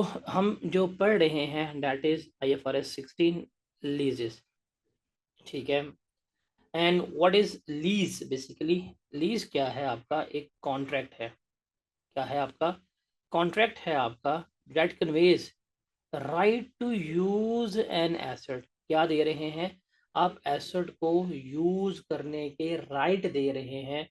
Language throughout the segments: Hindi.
हम जो पढ़ रहे हैं दैट इज IFRS 16 लीजेस, ठीक है। And what is lease? Basically lease क्या है? आपका एक कॉन्ट्रैक्ट है। क्या है आपका? कॉन्ट्रैक्ट है आपका that conveys right to use an asset. क्या दे रहे हैं? आप एसेट को यूज करने के राइट दे रहे हैं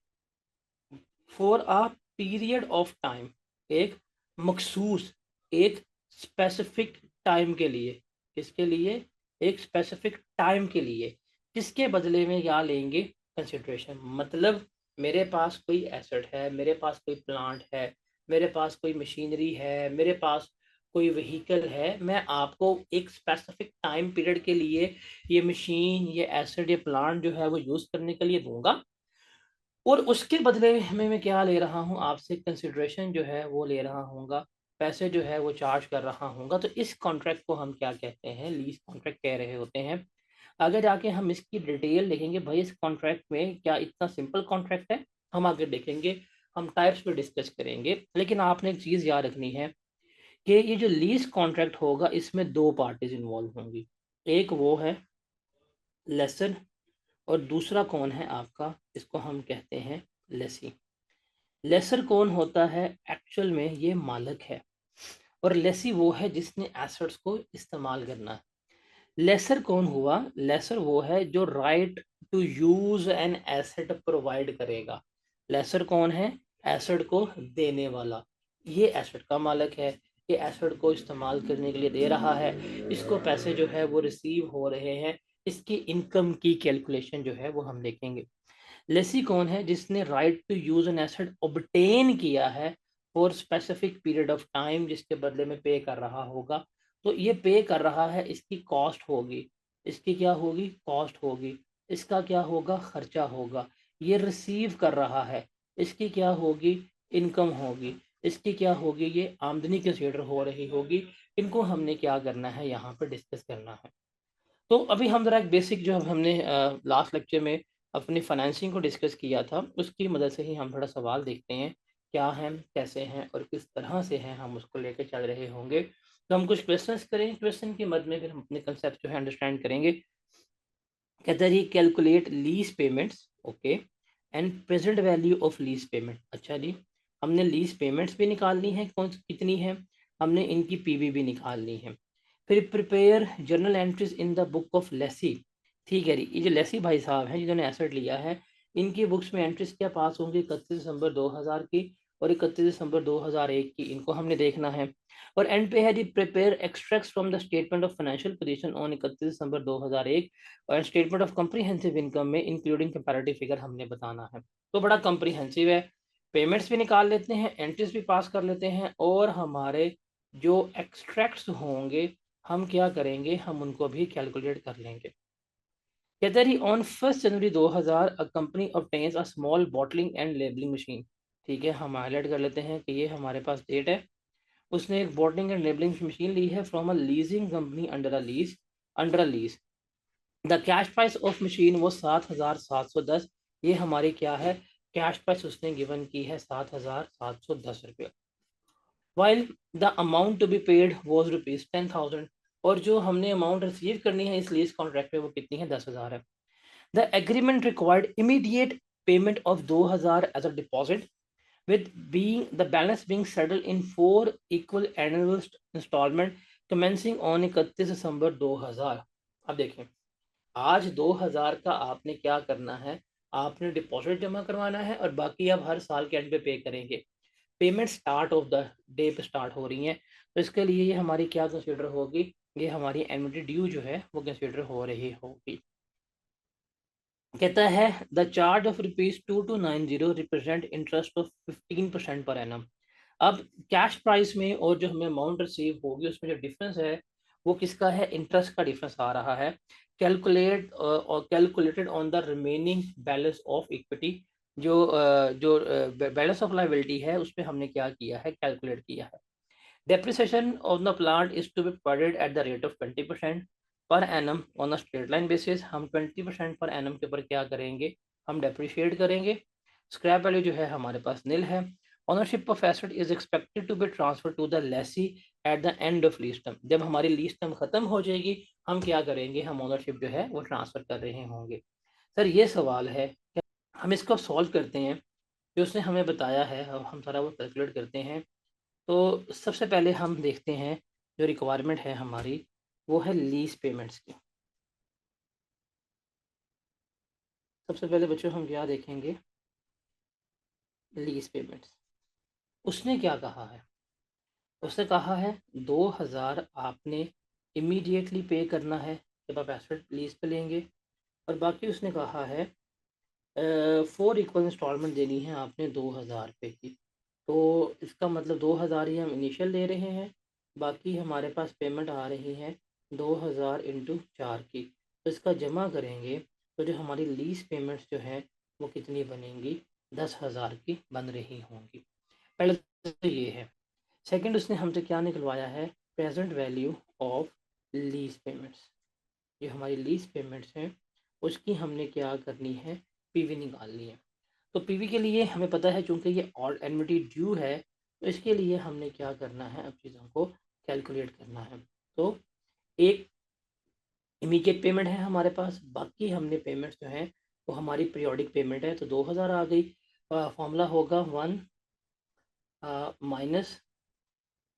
for a period of time, एक मखसूस, एक स्पेसिफिक टाइम के लिए। किसके लिए? एक स्पेसिफिक टाइम के लिए। किसके बदले में क्या लेंगे? कंसिडरेशन। मतलब मेरे पास कोई एसेट है, मेरे पास कोई प्लांट है, मेरे पास कोई मशीनरी है, मेरे पास कोई व्हीकल है, मैं आपको एक स्पेसिफिक टाइम पीरियड के लिए ये मशीन, ये एसेट, ये प्लांट जो है वो यूज़ करने के लिए दूंगा, और उसके बदले में मैं क्या ले रहा हूँ आपसे? कंसिडरेशन जो है वो ले रहा हूँगा, पैसे जो है वो चार्ज कर रहा हूँगा। तो इस कॉन्ट्रैक्ट को हम क्या कहते हैं? लीज कॉन्ट्रैक्ट कह रहे होते हैं। आगे जाके हम इसकी डिटेल देखेंगे, भाई इस कॉन्ट्रैक्ट में क्या इतना सिंपल कॉन्ट्रैक्ट है? हम आगे देखेंगे, हम टाइप्स पे डिस्कस करेंगे। लेकिन आपने एक चीज़ याद रखनी है कि ये जो लीज कॉन्ट्रैक्ट होगा इसमें दो पार्टीज इन्वॉल्व होंगी। एक वो है लेसर, और दूसरा कौन है आपका? इसको हम कहते हैं लेसी। लेसर कौन होता है? एक्चुअल में ये मालिक है, और लेसी वो है जिसने एसेट्स को इस्तेमाल करना है। लेसर कौन हुआ? लेसर वो है जो right to use an asset provide करेगा। लेसर कौन है? एसेट को देने वाला। ये एसेट का मालिक है, ये एसेट को इस्तेमाल करने के लिए दे रहा है, इसको पैसे जो है वो रिसीव हो रहे हैं। इसकी इनकम की कैलकुलेशन जो है वो हम देखेंगे। लेसी कौन है? जिसने right to use an asset obtain किया है for specific period of time, जिसके बदले में पे कर रहा होगा। तो ये पे कर रहा है, इसकी कॉस्ट होगी। इसकी क्या होगी? कॉस्ट होगी। इसका क्या होगा? खर्चा होगा। ये रिसीव कर रहा है, इसकी क्या होगी? इनकम होगी। इसकी क्या होगी? ये आमदनी कंसीडर हो रही होगी। इनको हमने क्या करना है? यहाँ पर डिस्कस करना है। तो अभी हम ज़रा एक बेसिक जो हमने लास्ट लेक्चर में अपनी फाइनेंसिंग को डिस्कस किया था, उसकी मदद से ही हम थोड़ा सवाल देखते हैं क्या हैं, कैसे हैं और किस तरह से हैं, हम उसको लेके चल रहे होंगे। तो हम कुछ क्वेश्चंस करें, क्वेश्चन की मदद में फिर हम अपने कंसेप्ट जो है अंडरस्टैंड करेंगे। कहता है calculate lease payments, okay, and present value of lease payment. अच्छा जी, हमने लीज पेमेंट्स भी निकालनी है, कौन कितनी है, हमने इनकी पीवी भी निकालनी है। फिर prepare journal entries in the book of Lesi. ठीक है जी, ये जो लेसी भाई साहब हैं जिन्होंने एसेट लिया है, इनकी बुक्स में एंट्रीज क्या पास होंगी? 31 दिसंबर 2000 की और 31 दिसंबर 2001 की, इनको हमने देखना है। और एंड पे है जी prepare extracts from the statement of financial position on 31 December 2001, और स्टेटमेंट ऑफ कॉम्प्रिहेंसिव इनकम में इंक्लूडिंग कंपैरेटिव फिगर हमने बताना है। तो बड़ा कॉम्प्रिहेंसिव है। पेमेंट्स भी निकाल लेते हैं, एंट्रीज भी पास कर लेते हैं, और हमारे जो एक्सट्रैक्ट्स होंगे हम क्या करेंगे? हम उनको भी कैलकुलेट कर लेंगे। कहते हैं on 1 January 2000 a company obtains a small bottling and labelling machine. ठीक है, हम हाईलाइट कर लेते हैं कि ये हमारे पास डेट है। उसने एक बॉटलिंग एंड लेबलिंग मशीन ली है from a leasing company under a lease. The cash price of machine वो 7,710। ये हमारी क्या है? कैश प्राइस उसने गिवन की है 7,710 रुपये। While the amount to be paid was rupees 10,000। और जो हमने अमाउंट रिसीव करनी है इस लीज कॉन्ट्रैक्ट में वो कितनी है? 10,000 है। The agreement required immediate payment of 2,000 as a deposit, with being the balance being settled in 4 equal annual installment commencing on 31 दिसंबर 2000। अब देखें, आज 2000 का आपने क्या करना है? आपने डिपॉजिट जमा करवाना है और बाकी आप हर साल के एंड पे पे करेंगे। Payment start of the day पे स्टार्ट हो रही हैं, तो इसके लिए ये हमारी क्या कंसिडर होगी? ये हमारी एनुटी ड्यू जो है वो कंसिडर हो रही होगी। कहता है the charge of rupees 2290 represent interest of 15% per annum. अब कैश प्राइस में और जो हमें अमाउंट रिसीव होगी उसमें जो डिफरेंस है वो किसका है? इंटरेस्ट का डिफरेंस आ रहा है। Calculated on the remaining balance of equity. जो बैलेंस ऑफ लाइबिलिटी है उस पर हमने क्या किया है? कैलकुलेट किया है। Depreciation of the plant is to be paid at the rate of 20% per annum on a straight line basis. हम 20% पर एनम के ऊपर क्या करेंगे? हम डेप्रिशिएट करेंगे। स्क्रैप वैल्यू जो है हमारे पास निल है। Ownership of asset is expected to be transfer to the lessee at the end of lease term, जब हमारी लीज टर्म खत्म हो जाएगी हम क्या करेंगे, हम ओनरशिप जो है वो ट्रांसफर कर रहे होंगे। सर ये सवाल है, हम इसको सॉल्व करते हैं, जो उसने हमें बताया है और हम सारा वो कैलकुलेट करते हैं। तो सबसे पहले हम देखते हैं जो रिक्वायरमेंट है हमारी, वो है लीज पेमेंट्स की। सबसे पहले बच्चों हम क्या देखेंगे, लीज पेमेंट्स। उसने क्या कहा है, उसने कहा है 2000 आपने इमीडिएटली पे करना है जब आप एसेट लीज पे लेंगे, और बाकी उसने कहा है 4 इक्वल इंस्टॉलमेंट देनी है आपने 2000 रुपये की। तो इसका मतलब 2000 ही हम इनिशियल ले रहे हैं, बाकी हमारे पास पेमेंट आ रही है 2000 इंटू 4 की। तो इसका जमा करेंगे तो जो हमारी लीज पेमेंट्स जो है वो कितनी बनेंगी, 10,000 की बन रही होंगी। पहले तो ये है। सेकंड उसने हमसे क्या निकलवाया है, present value of lease payments. जो हमारी लीज पेमेंट्स हैं उसकी हमने क्या करनी है, पीवी निकालनी है। तो पीवी के लिए हमें पता है चूंकि ये ऑल एनमिटी ड्यू है, तो इसके लिए हमने क्या करना है, अब चीज़ों को कैलकुलेट करना है। तो एक इमीडिएट पेमेंट है हमारे पास, बाकी हमने पेमेंट्स जो हैं वो हमारी पीरियोडिक पेमेंट है, तो 2000 आ गई। फॉर्मूला होगा 1 माइनस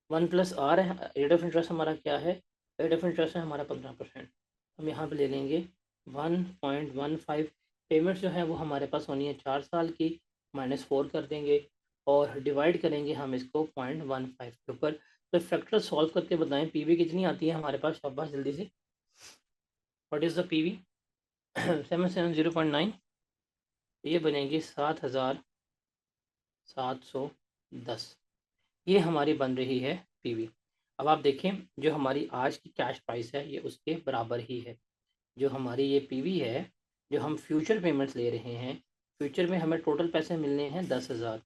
1 + R है। रेट ऑफ इंटरेस्ट हमारा क्या है, रेट ऑफ इंटरेस्ट है हमारा 15%। हम यहाँ पे ले लेंगे 1.15। पेमेंट्स जो है वो हमारे पास होनी है 4 साल की, -4 कर देंगे और डिवाइड करेंगे हम इसको 0.15 के ऊपर। तो फैक्टर सॉल्व करके बताएं पीवी कितनी आती है हमारे पास, शाबाश जल्दी से। व्हाट इज़ द पीवी 770.9, ये बनेगी 7710। ये हमारी बन रही है पीवी। अब आप देखें जो हमारी आज की कैश प्राइस है ये उसके बराबर ही है। जो हमारी ये पीवी है, जो हम फ्यूचर पेमेंट्स ले रहे हैं, फ्यूचर में हमें टोटल पैसे मिलने हैं 10,000।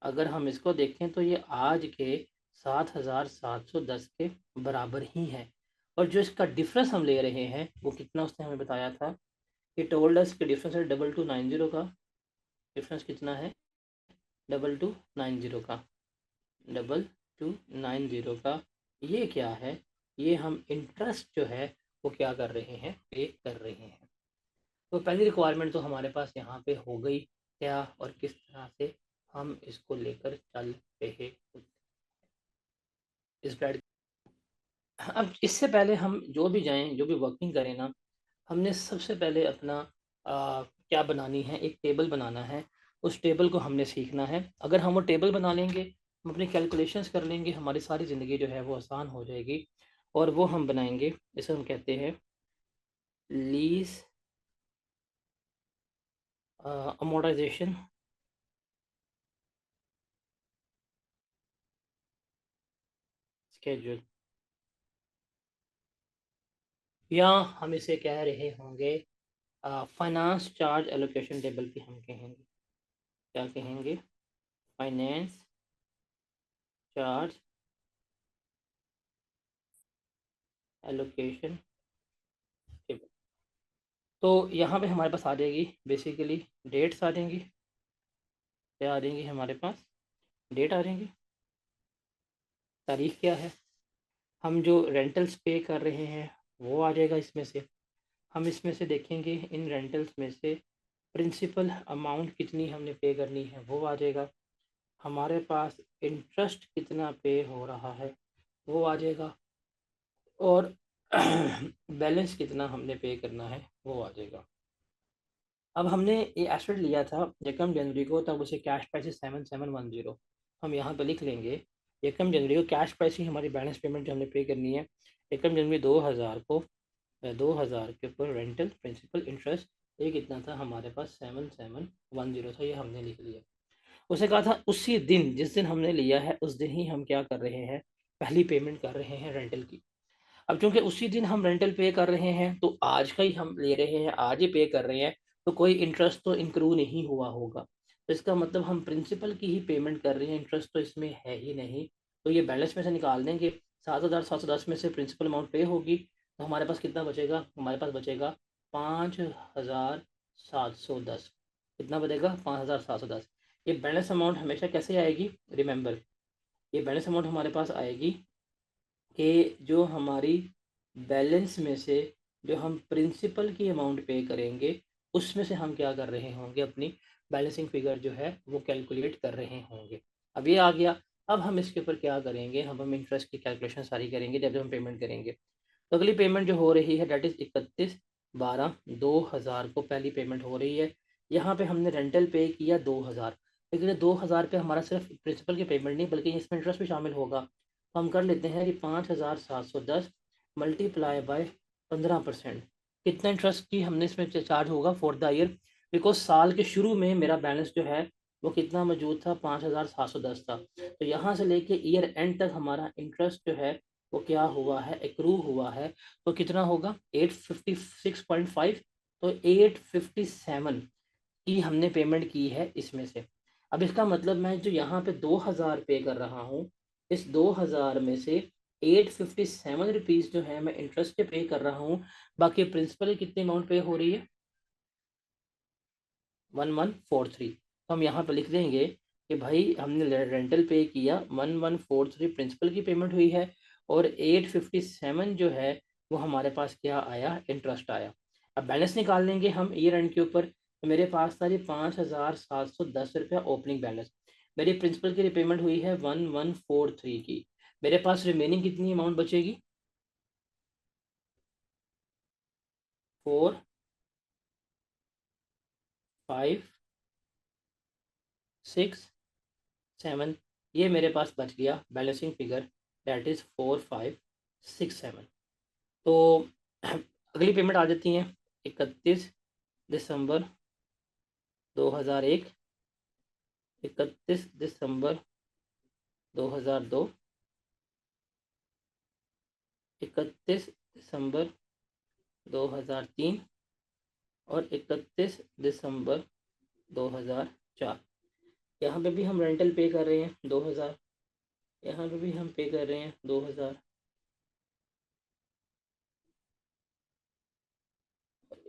अगर हम इसको देखें तो ये आज के 7,710 के बराबर ही है। और जो इसका डिफरेंस हम ले रहे हैं वो कितना उसने हमें बताया था, ये टोल्ड अस के डिफरेंस है 2290 का। डिफरेंस कितना है, 2290 का, 2290 का। ये क्या है, ये हम इंटरेस्ट जो है वो क्या कर रहे हैं, पे कर रहे हैं। तो पहली रिक्वायरमेंट तो हमारे पास यहाँ पे हो गई, क्या और किस तरह से हम इसको लेकर चल रहे इस स्लाइड। अब इससे पहले हम जो भी जाएं, जो भी वर्किंग करें ना, हमने सबसे पहले अपना क्या बनानी है, एक टेबल बनाना है। उस टेबल को हमने सीखना है। अगर हम वो टेबल बना लेंगे, हम अपनी कैलकुलेशंस कर लेंगे, हमारी सारी ज़िंदगी जो है वो आसान हो जाएगी। और वो हम बनाएंगे, इसे हम कहते हैं लीज अमोर्टाइजेशन स्केड्यूल, या हम इसे कह रहे होंगे फाइनेंस चार्ज एलोकेशन टेबल भी हम कहेंगे। क्या कहेंगे, फाइनेंस चार्ज एलोकेशन टेबल। तो यहाँ पे हमारे पास आ जाएगी बेसिकली डेट्स आ जाएंगी। क्या आ जाएंगी हमारे पास, डेट आ जाएंगी, तारीख क्या है, हम जो रेंटल्स पे कर रहे हैं वो आ जाएगा इसमें से। हम इसमें से देखेंगे इन रेंटल्स में से प्रिंसिपल अमाउंट कितनी हमने पे करनी है वो आ जाएगा। हमारे पास इंटरेस्ट कितना पे हो रहा है वो आ जाएगा, और बैलेंस कितना हमने पे करना है वो आ जाएगा। अब हमने ये एसेट लिया था यकम जनवरी को, तब उसे कैश प्राइस 7710। हम यहाँ पे लिख लेंगे यकम जनवरी को कैश प्राइस ही हमारी बैलेंस पेमेंट जो हमने पे करनी है। यकम जनवरी 2000 को 2000 के ऊपर रेंटल प्रिंसिपल इंटरेस्ट ये कितना था हमारे पास, 7710 था, ये हमने लिख लिया। उसने कहा था उसी दिन जिस दिन हमने लिया है उस दिन ही हम क्या कर रहे हैं, पहली पेमेंट कर रहे हैं रेंटल की। अब चूंकि उसी दिन हम रेंटल पे कर रहे हैं तो आज का ही हम ले रहे हैं, आज ही पे कर रहे हैं, तो कोई इंटरेस्ट तो इंक्लूड नहीं हुआ होगा। तो इसका मतलब हम प्रिंसिपल की ही पेमेंट कर रहे हैं, इंटरेस्ट तो इसमें है ही नहीं। तो ये बैलेंस में से निकाल देंगे, 7,710 में से प्रिंसिपल अमाउंट पे होगी, तो हमारे पास कितना बचेगा, हमारे पास बचेगा 5,710। कितना बचेगा, 5,710। ये बैलेंस अमाउंट हमेशा कैसे आएगी, रिमेंबर, ये बैलेंस अमाउंट हमारे पास आएगी कि जो हमारी बैलेंस में से जो हम प्रिंसिपल की अमाउंट पे करेंगे, उसमें से हम क्या कर रहे होंगे, अपनी बैलेंसिंग फिगर जो है वो कैलकुलेट कर रहे होंगे। अब ये आ गया। अब हम इसके ऊपर क्या करेंगे, हम इंटरेस्ट की कैलकुलेशन सारी करेंगे जब हम पेमेंट करेंगे। तो अगली पेमेंट जो हो रही है डेट इज़ 31/12/2000 को पहली पेमेंट हो रही है। यहाँ पे हमने रेंटल पे किया 2000, लेकिन ये 2000 पे हमारा सिर्फ प्रिंसिपल की पेमेंट नहीं बल्कि इसमें इंटरेस्ट भी शामिल होगा। तो हम कर लेते हैं कि 5710 मल्टीप्लाई बाय 15%। कितना इंटरेस्ट की हमने इसमें चार्ज होगा फॉर द ईयर, बिकॉज साल के शुरू में मेरा बैलेंस जो है वो कितना मौजूद था, 5710 था। तो यहाँ से लेके ईयर एंड तक हमारा इंटरेस्ट जो है वो क्या हुआ है, एक्रू हुआ है। तो कितना होगा 856.5। तो 857 की हमने पेमेंट की है इसमें से। अब इसका मतलब मैं जो यहाँ पे 2000 पे कर रहा हूँ, इस 2000 में से 857 रुपीज़ जो है मैं इंटरेस्ट पे कर रहा हूँ। बाकी प्रिंसिपल कितनी अमाउंट पे हो रही है, 1143। तो हम यहाँ पे लिख देंगे कि भाई हमने रेंटल पे किया 1143 प्रिंसिपल की पेमेंट हुई है, और 857 जो है वो हमारे पास क्या आया, इंटरेस्ट आया। अब बैलेंस निकाल लेंगे हम ईयर एंड के ऊपर। तो मेरे पास था जी 5710 रुपया ओपनिंग बैलेंस। मेरी प्रिंसिपल की रिपेमेंट हुई है 1143 की। मेरे पास रिमेनिंग कितनी अमाउंट बचेगी, 4567। ये मेरे पास बच गया बैलेंसिंग फिगर, दैट इज़ 4567। तो अगली पेमेंट आ जाती हैं 31 दिसंबर 2001, 31 दिसंबर 2002, 31 दिसंबर 2003 और 31 दिसंबर 2004। यहाँ पे भी हम रेंटल पे कर रहे हैं 2000, यहाँ पे भी हम पे कर रहे हैं 2000,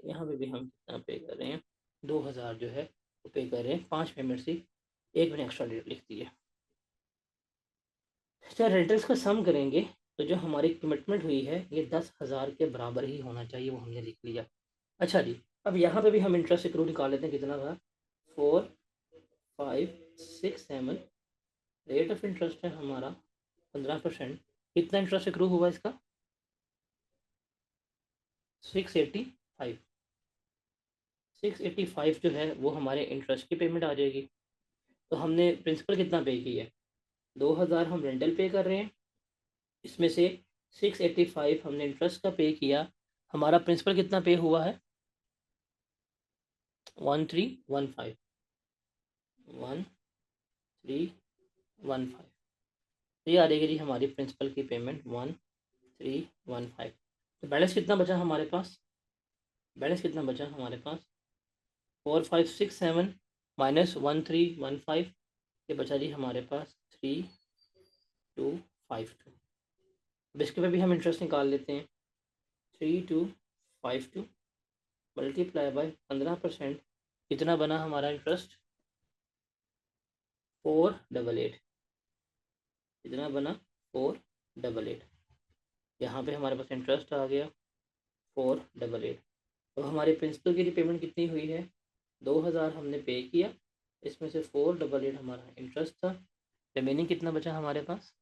यहाँ पे भी हम कितना पे कर रहे हैं, 2000 जो है वो पे कर रहे हैं। 5 पेमेंट से एक मैंने एक्स्ट्रा डेट लिख दी है। अच्छा, रेंटल्स का सम करेंगे तो जो हमारी कमिटमेंट हुई है ये 10,000 के बराबर ही होना चाहिए, वो हमने लिख लिया। अच्छा जी, अब यहाँ पे भी हम इंटरेस्ट एक्रू निकाल लेते हैं, कितना था, 4567। रेट ऑफ इंटरेस्ट है हमारा 15%। कितना इंटरेस्ट एक्रू हुआ इसका, 685। 685 जो है वो हमारे इंटरेस्ट की पेमेंट आ जाएगी। तो हमने प्रिंसिपल कितना पे की है, 2000 हम रेंटल पे कर रहे हैं, इसमें से 685 हमने इंटरेस्ट का पे किया। हमारा प्रिंसिपल कितना पे हुआ है, 1315, 1315। तो ये आ जाएगी जी हमारी प्रिंसिपल की पेमेंट 1315। तो बैलेंस कितना बचा हमारे पास, बैलेंस कितना बचा हमारे पास, 4567 माइनस 1315, ये बचा जी हमारे पास 3252। अब इसके पे भी हम इंटरेस्ट निकाल लेते हैं, 3252 मल्टीप्लाई बाय 15%। कितना बना हमारा इंटरेस्ट, 488। कितना बना, 488। यहाँ पे हमारे पास इंटरेस्ट आ गया 488। तो हमारे प्रिंसिपल की रिपेमेंट कितनी हुई है, 2000 हमने पे किया, इसमें से 488 हमारा इंटरेस्ट था। रिमेनिंग कितना बचा हमारे पास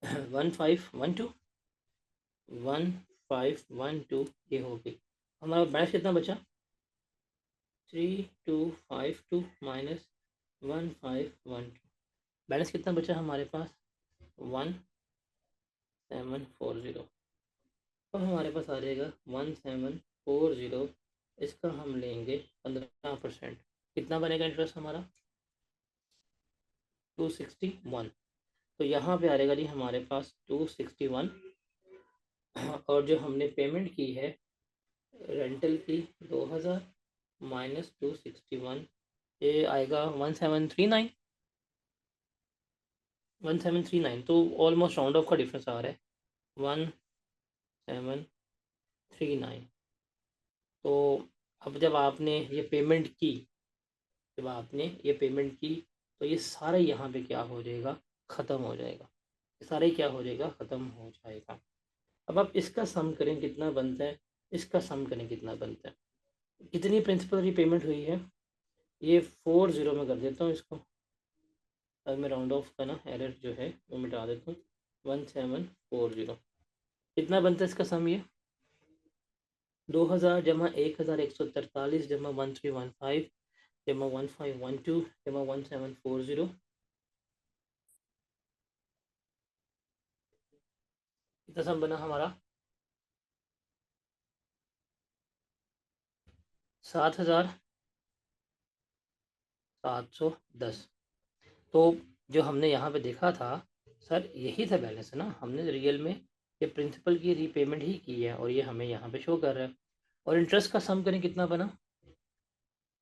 1512, 1512 ये हो गई। हमारा बैलेंस कितना बचा, 3252 माइनस 1512। बैलेंस कितना बचा हमारे पास, 1740। अब हमारे पास आ जाएगा 1740। इसका हम लेंगे 15%। कितना बनेगा इंटरेस्ट हमारा, 261। तो यहाँ पे आ जाएगा जी हमारे पास 261। और जो हमने पेमेंट की है रेंटल की 2000 माइनस 261, ये आएगा 1739। 1739, तो ऑलमोस्ट राउंड ऑफ का डिफरेंस आ रहा है 1739। तो अब जब आपने ये पेमेंट की, जब आपने ये पेमेंट की तो ये सारा यहाँ पे क्या हो जाएगा, ख़त्म हो जाएगा, सारे क्या हो जाएगा, ख़त्म हो जाएगा। अब आप इसका सम करें कितना बनता है, इसका सम करें कितना बनता है, कितनी प्रिंसिपल रीपेमेंट हुई है, ये 40 में कर देता हूँ इसको, अब मैं राउंड ऑफ का ना एरर जो है वो मिटा देता हूँ, 1740 कितना बनता है इसका सम, ये 2000 जमा 1143 जमा 1315 जमा 1512 जमा 1740, कितना सम बना हमारा, 7710। तो जो हमने यहाँ पे देखा था सर, यही था बैलेंस है ना, हमने रियल में ये प्रिंसिपल की रीपेमेंट ही की है और ये हमें यहाँ पे शो कर रहा है। और इंटरेस्ट का सम करें कितना बना,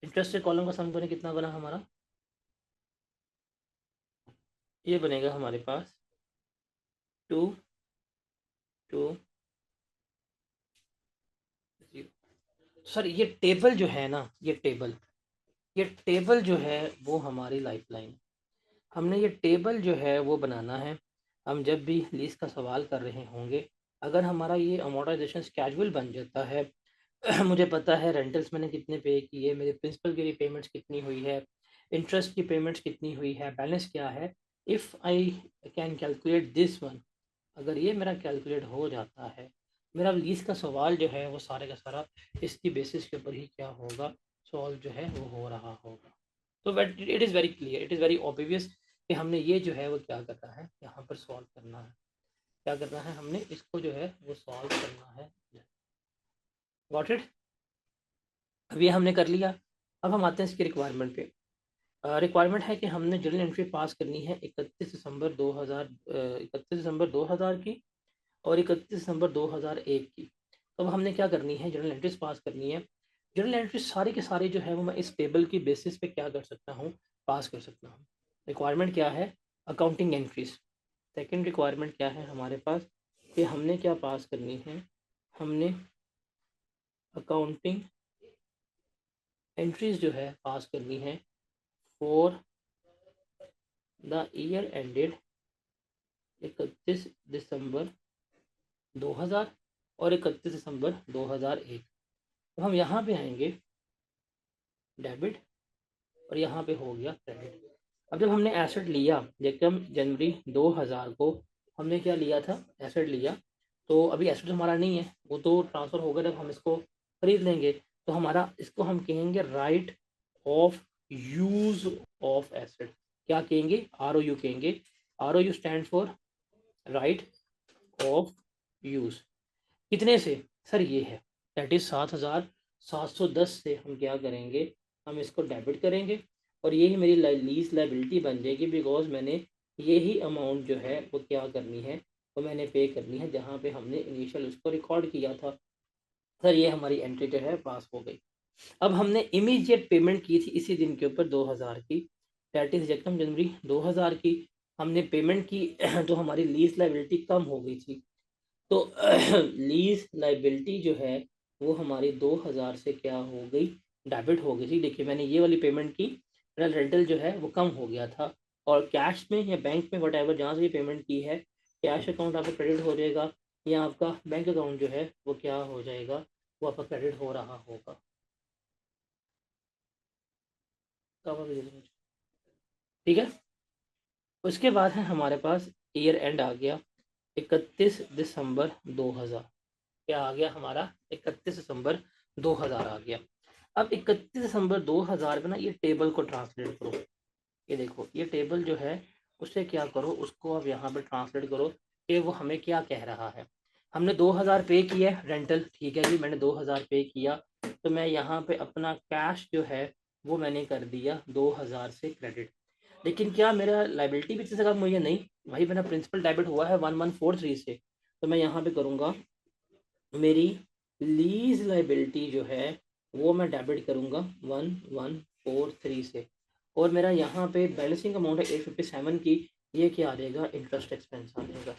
इंटरेस्ट के कॉलम का सम करें कितना बना हमारा, ये बनेगा हमारे पास 2 2 सर ये टेबल जो है ना, ये टेबल जो है वो हमारी लाइफलाइन, हमने ये टेबल जो है वो बनाना है। हम जब भी लीज का सवाल कर रहे होंगे, अगर हमारा ये अमोर्टाइजेशन स्केड्यूल बन जाता है मुझे पता है रेंटल्स मैंने कितने पे किए, मेरे प्रिंसिपल की रीपेमेंट्स कितनी हुई है, इंटरेस्ट की पेमेंट्स कितनी हुई है, बैलेंस क्या है, if I can calculate this one, अगर ये मेरा कैलकुलेट हो जाता है, मेरा लीज का सवाल जो है वो सारे का सारा इसकी बेसिस के ऊपर ही क्या होगा, सॉल्व जो है वो हो रहा होगा। तो but it is very clear, it is very obvious कि हमने ये जो है वो क्या करना है, यहाँ पर सॉल्व करना है, क्या करना है, हमने इसको जो है वो सॉल्व करना है। गॉट इट, अब ये हमने कर लिया। अब हम आते हैं इसकी रिक्वायरमेंट पे। रिक्वायरमेंट है कि हमने जर्नल एंट्री पास करनी है 31 दिसंबर 2000 की और 31 दिसंबर 2001 की। तो अब हमने क्या करनी है, जर्नल एंट्रीज पास करनी है। जर्नल एंट्रीज सारे के सारे जो है वो मैं इस टेबल की बेसिस पे क्या कर सकता हूँ, पास कर सकता हूँ। रिक्वायरमेंट क्या है, अकाउंटिंग एंट्रीज। सेकंड रिक्वायरमेंट क्या है हमारे पास, कि हमने क्या पास करनी है, हमने अकाउंटिंग एंट्रीज जो है पास करनी है फॉर द ईयर एंडेड 31 दिसंबर 2000 और 31 दिसंबर 2001। तो हम यहाँ पे आएंगे डेबिट और यहाँ पे हो गया क्रेडिट। अब जब हमने एसेट लिया, एकदम जनवरी 2000 को हमने क्या लिया था, एसेट लिया, तो अभी एसेट हमारा नहीं है, वो तो ट्रांसफ़र होगा जब हम इसको खरीद लेंगे। तो हमारा इसको हम कहेंगे right of use of asset, क्या कहेंगे, आर ओ यू कहेंगे। R O U stand for right of use. कितने से, सर ये है, दैट इज़ 7710 से हम क्या करेंगे, हम इसको डेबिट करेंगे और यही मेरी लीज लाइबिलिटी बन जाएगी, बिकॉज मैंने यही अमाउंट जो है वो क्या करनी है, वो मैंने पे करनी है जहाँ पे हमने इनिशियल उसको रिकॉर्ड किया था। सर ये हमारी एंट्री जो है पास हो गई। अब हमने इमीडिएट पेमेंट की थी इसी दिन के ऊपर 2000 की, दैट इज़ एकदम जनवरी 2000 की हमने पेमेंट की तो हमारी लीज लाइबिलिटी कम हो गई थी। तो लीज लाइबिलिटी जो है वो हमारी 2000 से क्या हो गई, डेबिट हो गई थी। देखिए मैंने ये वाली पेमेंट की, मेरा रेंटल जो है वो कम हो गया था और कैश में या बैंक में वट एवर जहाँ से ये पेमेंट की है, कैश अकाउंट आपका क्रेडिट हो जाएगा या आपका बैंक अकाउंट जो है वो क्या हो जाएगा, वो आपका क्रेडिट हो रहा होगा। ठीक है, उसके बाद है हमारे पास ईयर एंड आ गया 31 दिसंबर 2000, क्या आ गया हमारा, 31 दिसंबर 2000 आ गया। अब 31 दिसंबर 2000 में ना ये टेबल को ट्रांसलेट करो, ये देखो ये टेबल जो है उसे क्या करो, उसको अब यहाँ पे ट्रांसलेट करो कि वो हमें क्या कह रहा है। हमने 2000 पे किया है रेंटल, ठीक है जी, मैंने 2000 पे किया, तो मैं यहाँ पे अपना कैश जो है वो मैंने कर दिया 2000 से क्रेडिट। लेकिन क्या मेरा लाइबिलिटी भी इतनी जगह मुझे नहीं, भाई मेरा प्रिंसिपल डेबिट हुआ है 1143 से, तो मैं यहाँ पे करूँगा मेरी लीज लाइबिलिटी जो है वो मैं डेबिट करूँगा 1143 से, और मेरा यहाँ पे बैलेंसिंग अमाउंट है 857 की, ये क्या आ जाएगा, इंटरेस्ट एक्सपेंस आ जाएगा।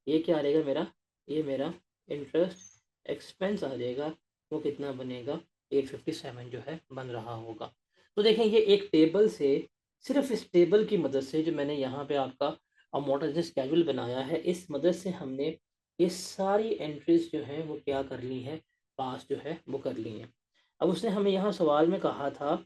ये क्या आ जाएगा मेरा, ये मेरा इंटरेस्ट एक्सपेंस आ जाएगा, वो कितना बनेगा, 857 जो है बन रहा होगा। तो देखें ये एक टेबल से सिर्फ इस टेबल की मदद से, जो मैंने यहाँ पे आपका अमोर्टाइजेशन स्केड्यूल बनाया है, इस मदद से हमने ये सारी एंट्रीज जो हैं वो क्या कर ली है, पास जो है वो कर ली हैं। अब उसने हमें यहाँ सवाल में कहा था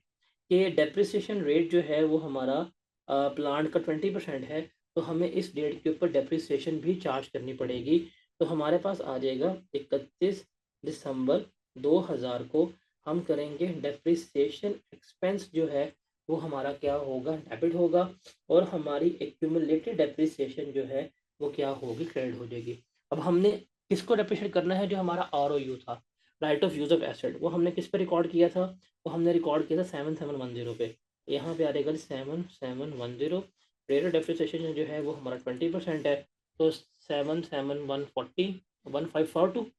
कि डेप्रिसिएशन रेट जो है वो हमारा प्लांट का 20% है, तो हमें इस डेट के ऊपर डेप्रिसिएशन भी चार्ज करनी पड़ेगी। तो हमारे पास आ जाएगा 31 दिसंबर 2000 को हम करेंगे डेप्रिसिएशन एक्सपेंस जो है वो हमारा क्या होगा, डेबिट होगा, और हमारी एक्यूमुलेटेड डेप्रिसिएशन जो है वो क्या होगी, क्रेडिट हो जाएगी। अब हमने किसको डेप्रिशिएट करना है, जो हमारा ROU था, right of use of asset, वो हमने किस पे रिकॉर्ड किया था, वो हमने रिकॉर्ड किया था 7710 पे। यहाँ पे आ जाएगा 7710, रेट ऑफ डेप्रिसिएशन जो है वो हमारा 20% है, तो 7714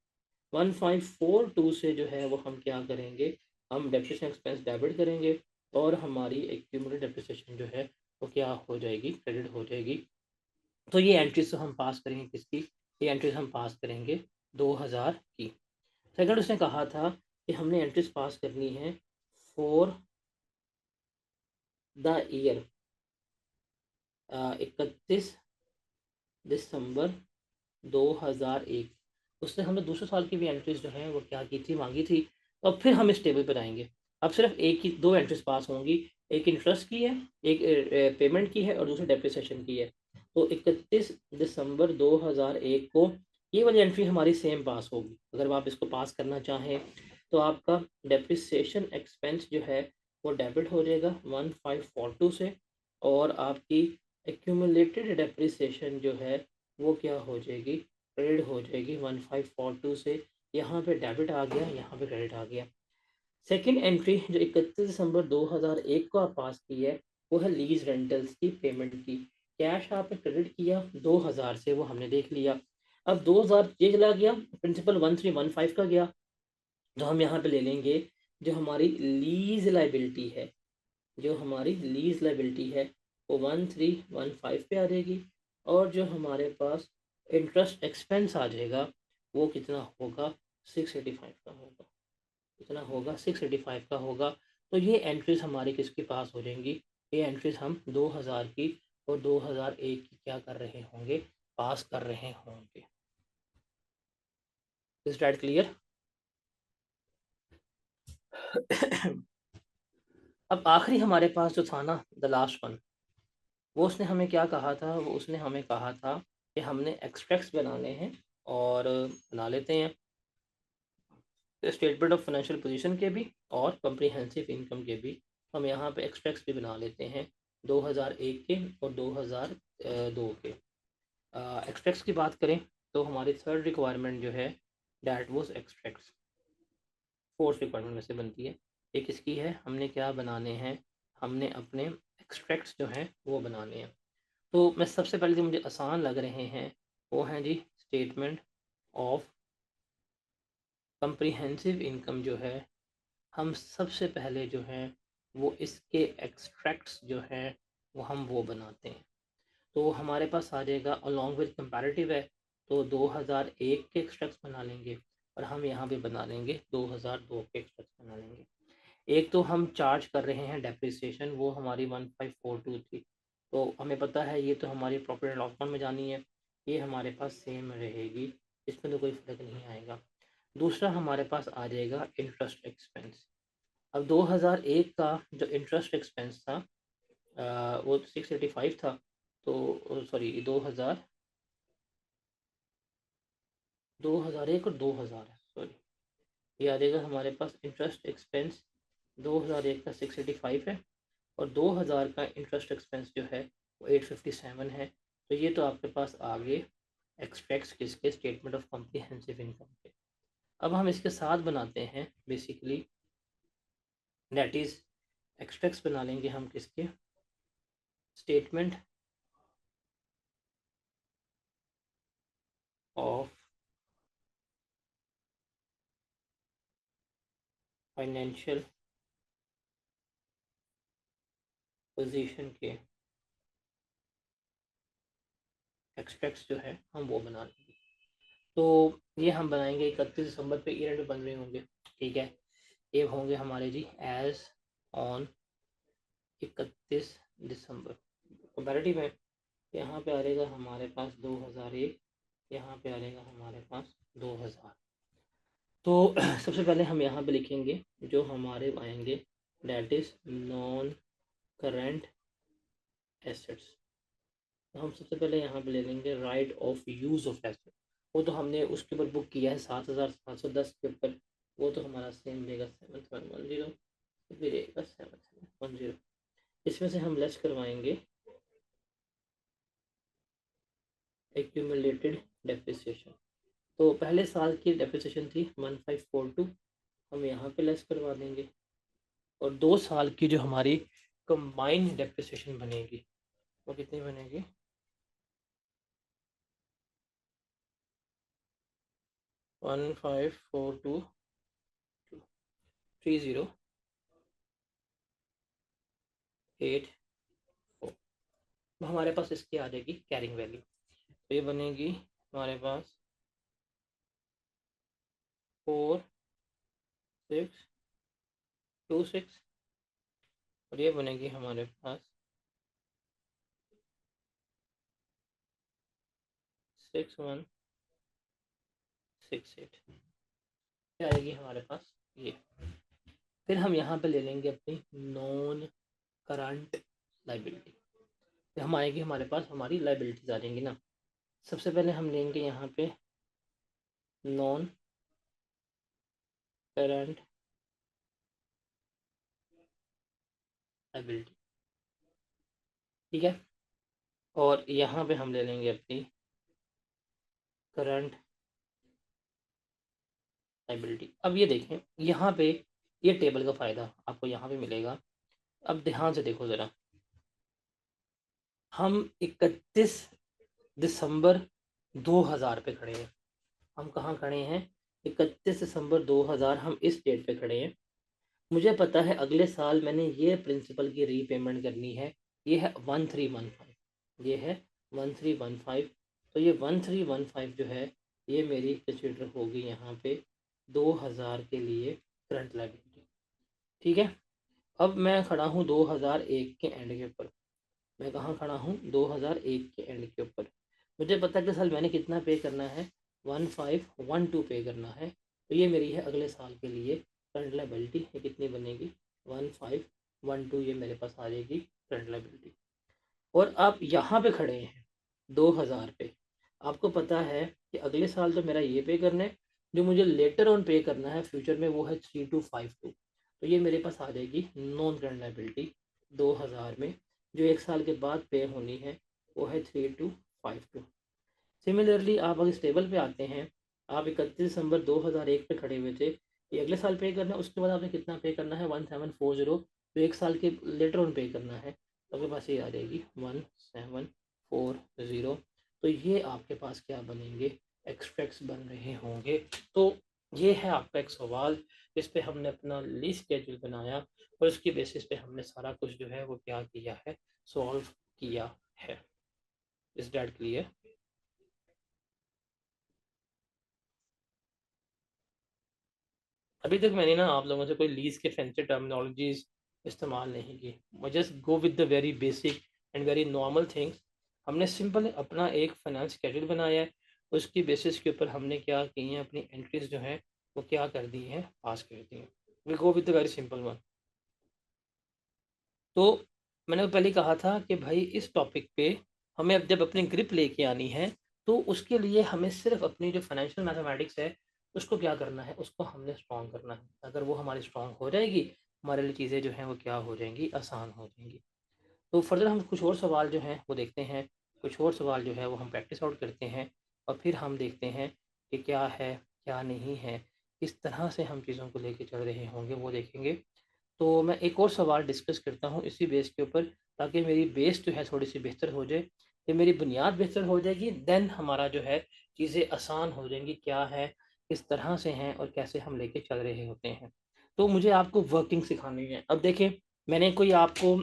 1542 से जो है वो हम क्या करेंगे, हम डेप्रिसिएशन एक्सपेंस डेबिट करेंगे, और हमारी एक्यूमुलेटेड डेप्रिसिएशन जो है वो क्या हो जाएगी, क्रेडिट हो जाएगी। तो ये एंट्रीज तो हम पास करेंगे किसकी, ये एंट्रीज हम पास करेंगे 2000 की। सेकंड उसने कहा था कि हमने एंट्रीज पास करनी है फॉर द ईयर 31 दिसंबर 2001। उसने हमें दूसरे साल की भी एंट्रीज जो हैं वो क्या की थी, मांगी थी। तो अब फिर हम इस टेबल पर आएंगे। अब सिर्फ एक ही दो एंट्रीज पास होंगी, एक इंटरेस्ट की है, एक पेमेंट की है, और दूसरी डेप्रिसिएशन की है। तो 31 दिसंबर 2001 को ये वाली एंट्री हमारी सेम पास होगी। अगर आप इसको पास करना चाहें तो आपका डेप्रिसिएशन एक्सपेंस जो है वो डेबिट हो जाएगा 1542 से, और आपकी एक्यूमुलेटेड डेप्रिसिएशन जो है वो क्या हो जाएगी, क्रेडिट हो जाएगी 1542 से। यहाँ पे डेबिट आ गया, यहाँ पे क्रेडिट आ गया। सेकंड एंट्री जो 31 दिसंबर 2001 को आप पास की है, वो है लीज रेंटल्स की पेमेंट की। कैश आपने क्रेडिट किया 2000 से, वो हमने देख लिया। अब 2000 ये चला गया, प्रिंसिपल 1315 का गया, तो हम यहाँ पे ले लेंगे जो हमारी लीज लाइबिलिटी है, जो हमारी लीज लाइबिलिटी है वो 1315 पे आ जाएगी। और जो हमारे पास इंटरेस्ट एक्सपेंस आ जाएगा वो कितना होगा, 685 का होगा। कितना होगा, 685 का होगा। तो ये एंट्रीज हमारी किसकी पास हो जाएंगी, ये एंट्रीज हम 2000 की और 2001 की क्या कर रहे होंगे, पास कर रहे होंगे। Is that clear? अब आखिरी हमारे पास जो था ना, द लास्ट वन, वो उसने हमें क्या कहा था, वो उसने हमें कहा था कि हमने एक्सट्रैक्ट्स बनाने हैं, और बना लेते हैं स्टेटमेंट ऑफ फाइनेंशियल पोजीशन के भी और कम्प्रीहेंसिव इनकम के भी। हम यहाँ पे एक्सट्रैक्ट्स भी बना लेते हैं 2001 के और 2002 के। एक्सट्रैक्ट्स की बात करें तो हमारी थर्ड रिक्वायरमेंट जो है that was extracts, fourth requirement में से बनती है। एक इसकी है, हमने क्या बनाने हैं, हमने अपने एक्सट्रैक्ट्स जो हैं वो बनाने हैं। तो मैं सबसे पहले जो मुझे आसान लग रहे हैं वो हैं जी स्टेटमेंट ऑफ कम्प्रीहेंसिव इनकम जो है, हम सबसे पहले जो है वो इसके एक्सट्रैक्ट्स जो हैं वो हम वो बनाते हैं। तो हमारे पास आ जाएगा अलॉन्ग विद कंपैरेटिव है, तो 2001 के एक्सट्रैक्ट्स बना लेंगे, और हम यहाँ पे बना लेंगे 2002 के एक्सट्रैक्ट्स बना लेंगे। एक तो हम चार्ज कर रहे हैं डेप्रिसिएशन, वो हमारी 1542 थी, तो हमें पता है ये तो हमारी प्रॉफिट एंड लॉस अकाउंट में जानी है, ये हमारे पास सेम रहेगी, इसमें तो कोई फ़र्क नहीं आएगा। दूसरा हमारे पास आ जाएगा इंटरेस्ट एक्सपेंस। अब 2001 का जो इंटरेस्ट एक्सपेंस था वो 685 था, तो सॉरी 2001 और 2000 है, सॉरी, ये आ जाएगा हमारे पास इंटरेस्ट एक्सपेंस 2001 का 685 है, और 2000 का इंटरेस्ट एक्सपेंस जो है वो 857 है। तो ये तो आपके पास आ गए एक्सट्रैक्ट्स किसके, स्टेटमेंट ऑफ कॉम्प्रिहेंसिव इनकम के। अब हम इसके साथ बनाते हैं बेसिकली, दैट इज़ एक्सट्रैक्ट्स बना लेंगे हम किसके, स्टेटमेंट ऑफ फाइनेंशियल पोजीशन के एक्सट्रैक्ट्स जो है हम वो बना लेंगे। तो ये हम बनाएंगे 31 दिसंबर पे ईयर एंड बन रहे होंगे, ठीक है। ये होंगे हमारे जी एज ऑन दिसंबर। कंपैरेटिव है, यहाँ पे आ रहेगा हमारे पास 2001, यहाँ पे आ रहेगा हमारे पास 2000। तो सबसे पहले हम यहाँ पे लिखेंगे जो हमारे आएंगे, date is non current assets. तो हम सबसे पहले यहाँ पे ले लेंगे right of use of asset. वो तो हमने उसके ऊपर बुक किया है 7710 के ऊपर, वो तो हमारा सेम रहेगा 7710, फिर रहेगा 7710। इसमें से हम लेस करवाएंगे एक्यूमुलेटेड डेप्रिसिएशन। तो पहले साल की डेप्रिसिएशन थी 1542, हम यहाँ पे लेस करवा देंगे। और 2 साल की जो हमारी कंबाइंड डेप्रिसिएशन बनेगी वो कितनी बनेगी, 15423084। तो हमारे पास इसकी आ जाएगी कैरिंग वैल्यू। तो ये बनेगी हमारे पास 4626, और ये बनेगी हमारे पास 6168। क्या आएगी हमारे पास ये। फिर हम यहाँ पे ले लेंगे अपनी नॉन करंट लाइबिलिटी। हम आएगी हमारे पास हमारी लाइबिलिटीज आ जाएंगी ना। सबसे पहले हम लेंगे यहाँ पे नॉन करंट लाइबिलिटी, ठीक है। और यहाँ पे हम ले लेंगे अपनी करंट लाइबिलिटी। अब ये देखें यहाँ पे ये टेबल का फ़ायदा आपको यहाँ पे मिलेगा। अब ध्यान से देखो ज़रा, हम 31 दिसंबर 2000 पे खड़े हैं। हम कहाँ खड़े हैं, 31 दिसंबर 2000 हम इस डेट पे खड़े हैं। मुझे पता है अगले साल मैंने ये प्रिंसिपल की रीपेमेंट करनी है, ये है 1315, ये है 1315। तो ये 1315 जो है ये मेरी कंसिडर होगी यहाँ पे 2000 के लिए करंट लायबिलिटी, ठीक है। अब मैं खड़ा हूँ 2001 के एंड के ऊपर। मैं कहाँ खड़ा हूँ, 2001 के एंड के ऊपर। मुझे पता है कि साल मैंने कितना पे करना है, 1512 पे करना है। तो ये मेरी है अगले साल के लिए करंट लायबिलिटी। ये कितनी बनेगी, 1512, ये मेरे पास आ जाएगी करंट लायबिलिटी। और आप यहाँ पे खड़े हैं 2000 पे, आपको पता है कि अगले साल तो मेरा ये पे करना है, जो मुझे लेटर ऑन पे करना है फ्यूचर में वो है 3252। तो ये मेरे पास आ जाएगी नॉन करंट लायबिलिटी 2000 में, जो एक साल के बाद पे होनी है वो है 3252। सिमिलरली आप अगर इस टेबल पे आते हैं, आप 31 दिसंबर 2001 पे खड़े हुए थे, ये अगले साल पे करना है, उसके बाद आपने कितना पे करना है 1740, तो एक साल के लेटर ऑन पे करना है। तो आपके पास ये आ जाएगी 1740। तो ये आपके पास क्या बनेंगे, एक्सट्रैक्ट्स बन रहे होंगे। तो ये है आपका एक सवाल जिस पे हमने अपना लीज स्केड्यूल बनाया, और उसकी बेसिस पे हमने सारा कुछ जो है वो क्या किया है, सॉल्व किया है। इस डेट के लिए अभी तक मैंने ना आप लोगों से कोई लीज के फैंसी टर्मिनोलॉजीज इस्तेमाल नहीं की। Just go with the very basic and very normal things. हमने सिंपल अपना एक फाइनेंस स्केड्यूल बनाया है, उसकी बेसिस के ऊपर हमने क्या की हैं, अपनी एंट्रीज जो हैं वो क्या कर दी हैं, पास कर दी हैं। We go with the very simple one. तो मैंने पहले कहा था कि भाई इस टॉपिक पे हमें अब जब अपनी ग्रिप लेके आनी है, तो उसके लिए हमें सिर्फ अपनी जो फाइनेंशियल मैथमेटिक्स है उसको क्या करना है, उसको हमने स्ट्रॉन्ग करना है। अगर वो हमारी स्ट्रॉन्ग हो जाएगी, हमारे लिए चीज़ें जो हैं वो क्या हो जाएंगी, आसान हो जाएंगी। तो फर्दर हम कुछ और सवाल जो हैं वो देखते हैं, कुछ और सवाल जो है वो हम प्रैक्टिस आउट करते हैं, और फिर हम देखते हैं कि क्या है क्या नहीं है, किस तरह से हम चीज़ों को लेके चल रहे होंगे वो देखेंगे। तो मैं एक और सवाल डिस्कस करता हूँ इसी बेस के ऊपर, ताकि मेरी बेस जो है थोड़ी सी बेहतर हो जाए। कि मेरी बुनियाद बेहतर हो जाएगी, देन हमारा जो है चीज़ें आसान हो जाएंगी, क्या है किस तरह से हैं और कैसे हम लेके चल रहे होते हैं। तो मुझे आपको वर्किंग सिखानी है। अब देखें, मैंने कोई आपको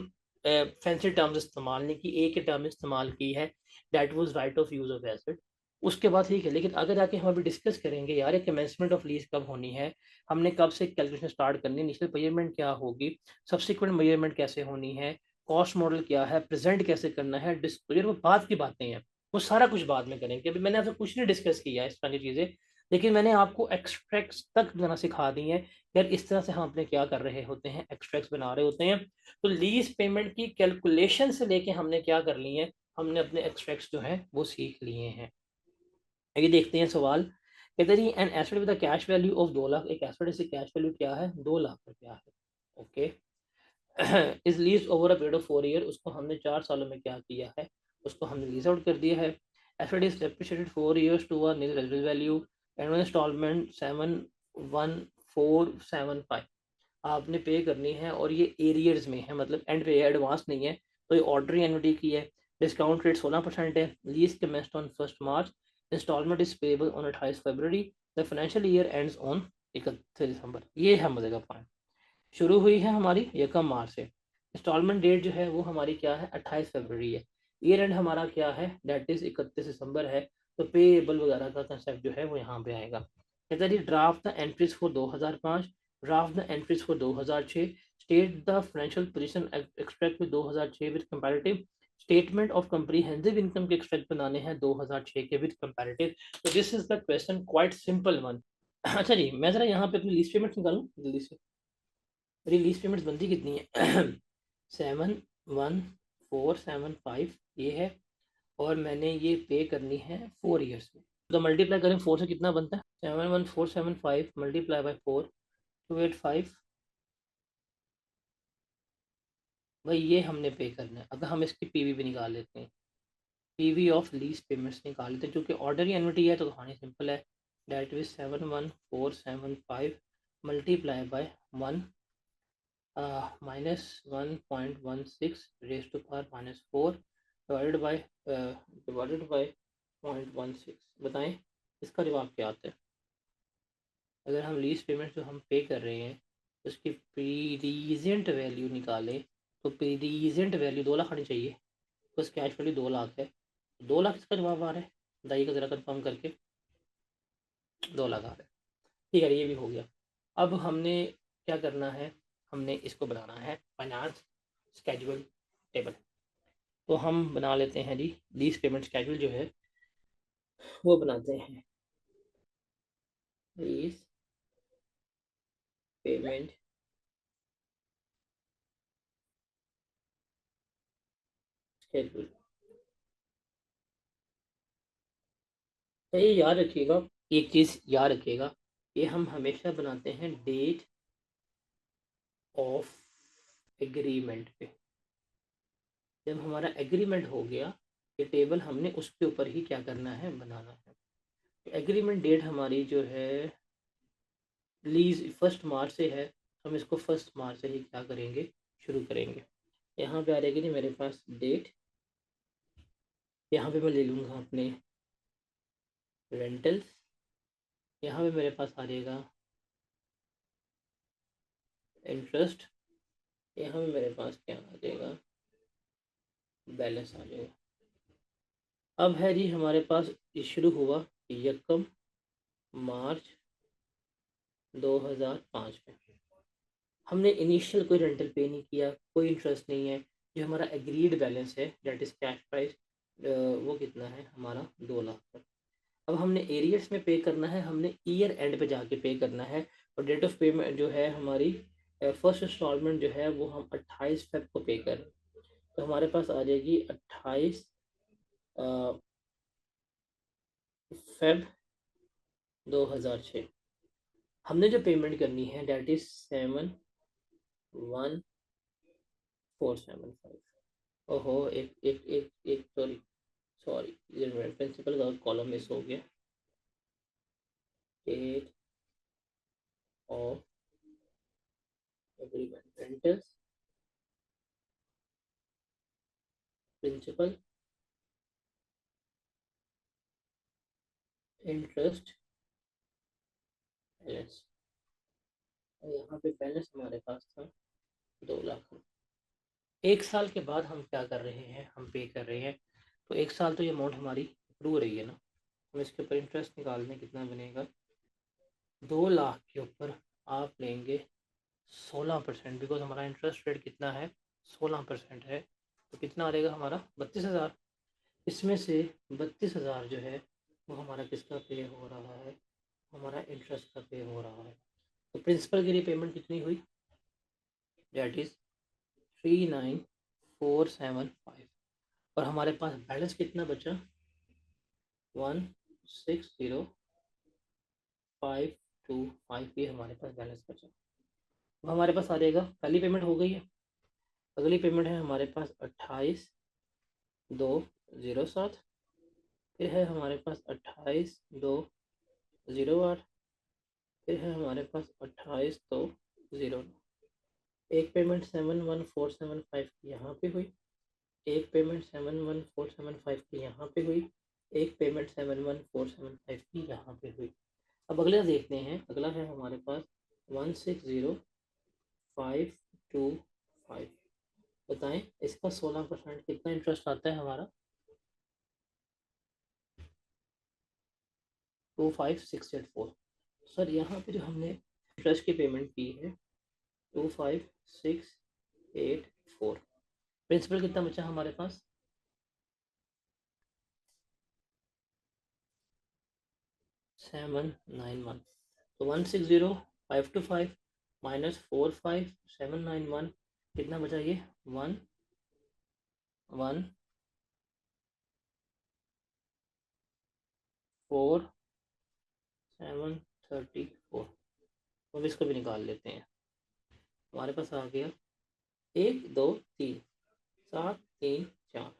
फैंसी टर्म्स इस्तेमाल नहीं की, एक ही टर्म इस्तेमाल की है, that was right of use of asset. उसके बाद ठीक है, लेकिन अगर आके हम अभी डिस्कस करेंगे यार ये कमेंसमेंट ऑफ लीज कब होनी है, हमने कब से कैलकुलेशन स्टार्ट करनी है, इनिशियल मेजरमेंट क्या होगी, सब्सिक्वेंट मेजरमेंट कैसे होनी है, कॉस्ट मॉडल क्या है, प्रेजेंट कैसे करना है, डिस्क्लोजर, वो बाद की बातें हैं, वो सारा कुछ बाद में करेंगे। अभी मैंने आपसे कुछ नहीं डिस्कस किया है इस सारी चीज़ें, लेकिन मैंने आपको एक्सट्रैक्ट्स तक बनाना सिखा दी है। यार इस तरह से हम अपने क्या कर रहे होते हैं, एक्सट्रैक्ट्स बना रहे होते हैं। तो लीज पेमेंट की कैलकुलेशन से लेके हमने क्या कर ली है, हमने अपने एक्सट्रैक्ट्स जो हैं वो सीख लिए हैं। ये देखते हैं सवाल, कहते हैं an asset with cash value of 2 lakh, एक एसेट से कैश वैल्यू क्या है, 2 लाख रुपया है। Okay, is lease over a period of 4 year, उसको हमने 4 सालों में क्या किया है, उसको हमने लीज आउट कर दिया है। Asset is depreciated 4 years to a nil residual value, annual instalment 71475 आपने पे करनी है, और ये एरियर्स में है, मतलब एंड पे एडवांस नहीं है। तो ये ऑर्डनरी एनुटी की है। डिस्काउंट रेट 16% है। Lease commenced on 1 March, instalment is payable on 28 February, the financial year ends on 31 December. ये है मजे का पॉइंट। शुरू हुई है हमारी 1 मार्च से, इंस्टॉलमेंट डेट जो है वो हमारी क्या है, 28 फरवरी है। ईयर एंड हमारा क्या है, डेट इज 31 दिसंबर है। तो पेएबल वगैरह का कंसेप्ट जो है वो यहाँ पे आएगा। कहता है draft the entries for 2005, draft the entries for 2006, state the financial position extract with 2006 with comparative, statement of comprehensive income के एक्सट्रैक्ट बनाने हैं 2006 के विद कंपैरेटिव। तो this is the question, quite simple one. अच्छा जी, मैं जरा यहाँ पे अपनी लीस्ट पेमेंट निकालूँ जल्दी से। मेरी लीज पेमेंट्स बनती कितनी है, 71475 ये है, और मैंने ये पे करनी है 4 ईयर्स में। तो मल्टीप्लाई करें 4 से, कितना बनता है, 71475 मल्टीप्लाई बाई 4, 285। भाई ये हमने पे करना है। अगर हम इसकी पीवी भी निकाल लेते हैं, पीवी ऑफ लीज पेमेंट्स निकाल लेते हैं, क्योंकि ऑर्डर ही एनुटी है तो कहानी सिंपल है। Date is 71475 multiply by 1 -1.16 raise to power -4 divided by 0.16। बताएं इसका जवाब क्या आता है। अगर हम लीज पेमेंट जो हम पे कर रहे हैं उसकी प्रीजेंट वैल्यू निकालें, तो प्रीजेंट वैल्यू 2 लाख आनी चाहिए, बस कैश वैल्यू 2 लाख है। 2 लाख इसका जवाब आ रहा है, दाई का ज़रा कंफर्म करके, 2 लाख आ रहा है। ठीक है, ये भी हो गया। अब हमने क्या करना है, हमने इसको बनाना है फाइनेंस स्केड्यूल टेबल। तो हम बना लेते हैं जी, लीज पेमेंट स्केड्यूल जो है वो बनाते हैं। लीज पेमेंट स्केड्यूल, तो ये याद रखिएगा, एक चीज़ याद रखिएगा, ये हम हमेशा बनाते हैं डेट ऑफ एग्रीमेंट पे। जब हमारा एग्रीमेंट हो गया, ये टेबल हमने उसके ऊपर ही क्या करना है, बनाना है। तो एग्रीमेंट डेट हमारी जो है लीज 1 मार्च से है, हम इसको 1 मार्च से ही क्या करेंगे, शुरू करेंगे। यहाँ पे आ रहेगी नहीं मेरे पास डेट, यहाँ पे मैं ले लूँगा अपने रेंटल्स, यहाँ पे मेरे पास आ जाएगा इंटरेस्ट, यहाँ पे मेरे पास क्या आ जाएगा, बैलेंस आ जाएगा। अब है जी हमारे पास, ये शुरू हुआ 1 मार्च 2005 में, हमने इनिशियल कोई रेंटल पे नहीं किया, कोई इंटरेस्ट नहीं है। जो हमारा एग्रीड बैलेंस है डेट इज कैश प्राइस, वो कितना है हमारा, 2 लाख। अब हमने एरियर्स में पे करना है, हमने ईयर एंड पे जाके पे करना है। और डेट ऑफ पेमेंट जो है हमारी, फर्स्ट इंस्टॉलमेंट जो है वो हम 28 फेब को पे कर, तो हमारे पास आ जाएगी 28 फेब 2006। हमने जो पेमेंट करनी है डेट इज 71475। ओहो, एक एक एक एक सॉरी, सॉरी, प्रिंसिपल का कॉलम मिस हो गया। Date of agreement, rentals, principal, interest, balance. और यहाँ पे बैलेंस हमारे पास था 2 लाख। 1 साल के बाद हम क्या कर रहे हैं, हम पे कर रहे हैं। तो 1 साल तो ये अमाउंट हमारी अप्रूव रही है ना, हम इसके ऊपर इंटरेस्ट निकाल दें, कितना बनेगा, 2 लाख के ऊपर आप लेंगे 16%, बिकॉज हमारा इंटरेस्ट रेट कितना है, 16% है तो कितना आ जाएगा हमारा 32,000। इसमें से 32,000 जो है वो हमारा किसका पे हो रहा है, हमारा इंटरेस्ट का पे हो रहा है। तो प्रिंसिपल की रीपेमेंट कितनी हुई, डेट इज 39,475। और हमारे पास बैलेंस कितना बचा, 160,525 ये हमारे पास बैलेंस बचा। अब हमारे पास आ जाएगा, पहली पेमेंट हो गई है, अगली पेमेंट है हमारे पास 28,207। फिर है हमारे पास 28,208। फिर है हमारे पास 28,209। एक पेमेंट 71,475 की यहाँ पे हुई, एक पेमेंट 71,475 की यहाँ पे हुई, एक पेमेंट 71,475 की यहाँ पे हुई। अब अगला देखते हैं, अगला है हमारे पास 160,525। बताएं इसका 16% कितना इंटरेस्ट आता है हमारा, 25,684। सर यहाँ पे जो हमने इंटरेस्ट की पेमेंट की है 25,684, प्रिंसिपल कितना बचा हमारे पास, 791। तो 160,525 माइनस 45,791 कितना बचा ये 1,1,4,734। अब इसको भी निकाल लेते हैं, हमारे पास आ गया 1, 2, 3, 7, 3, 4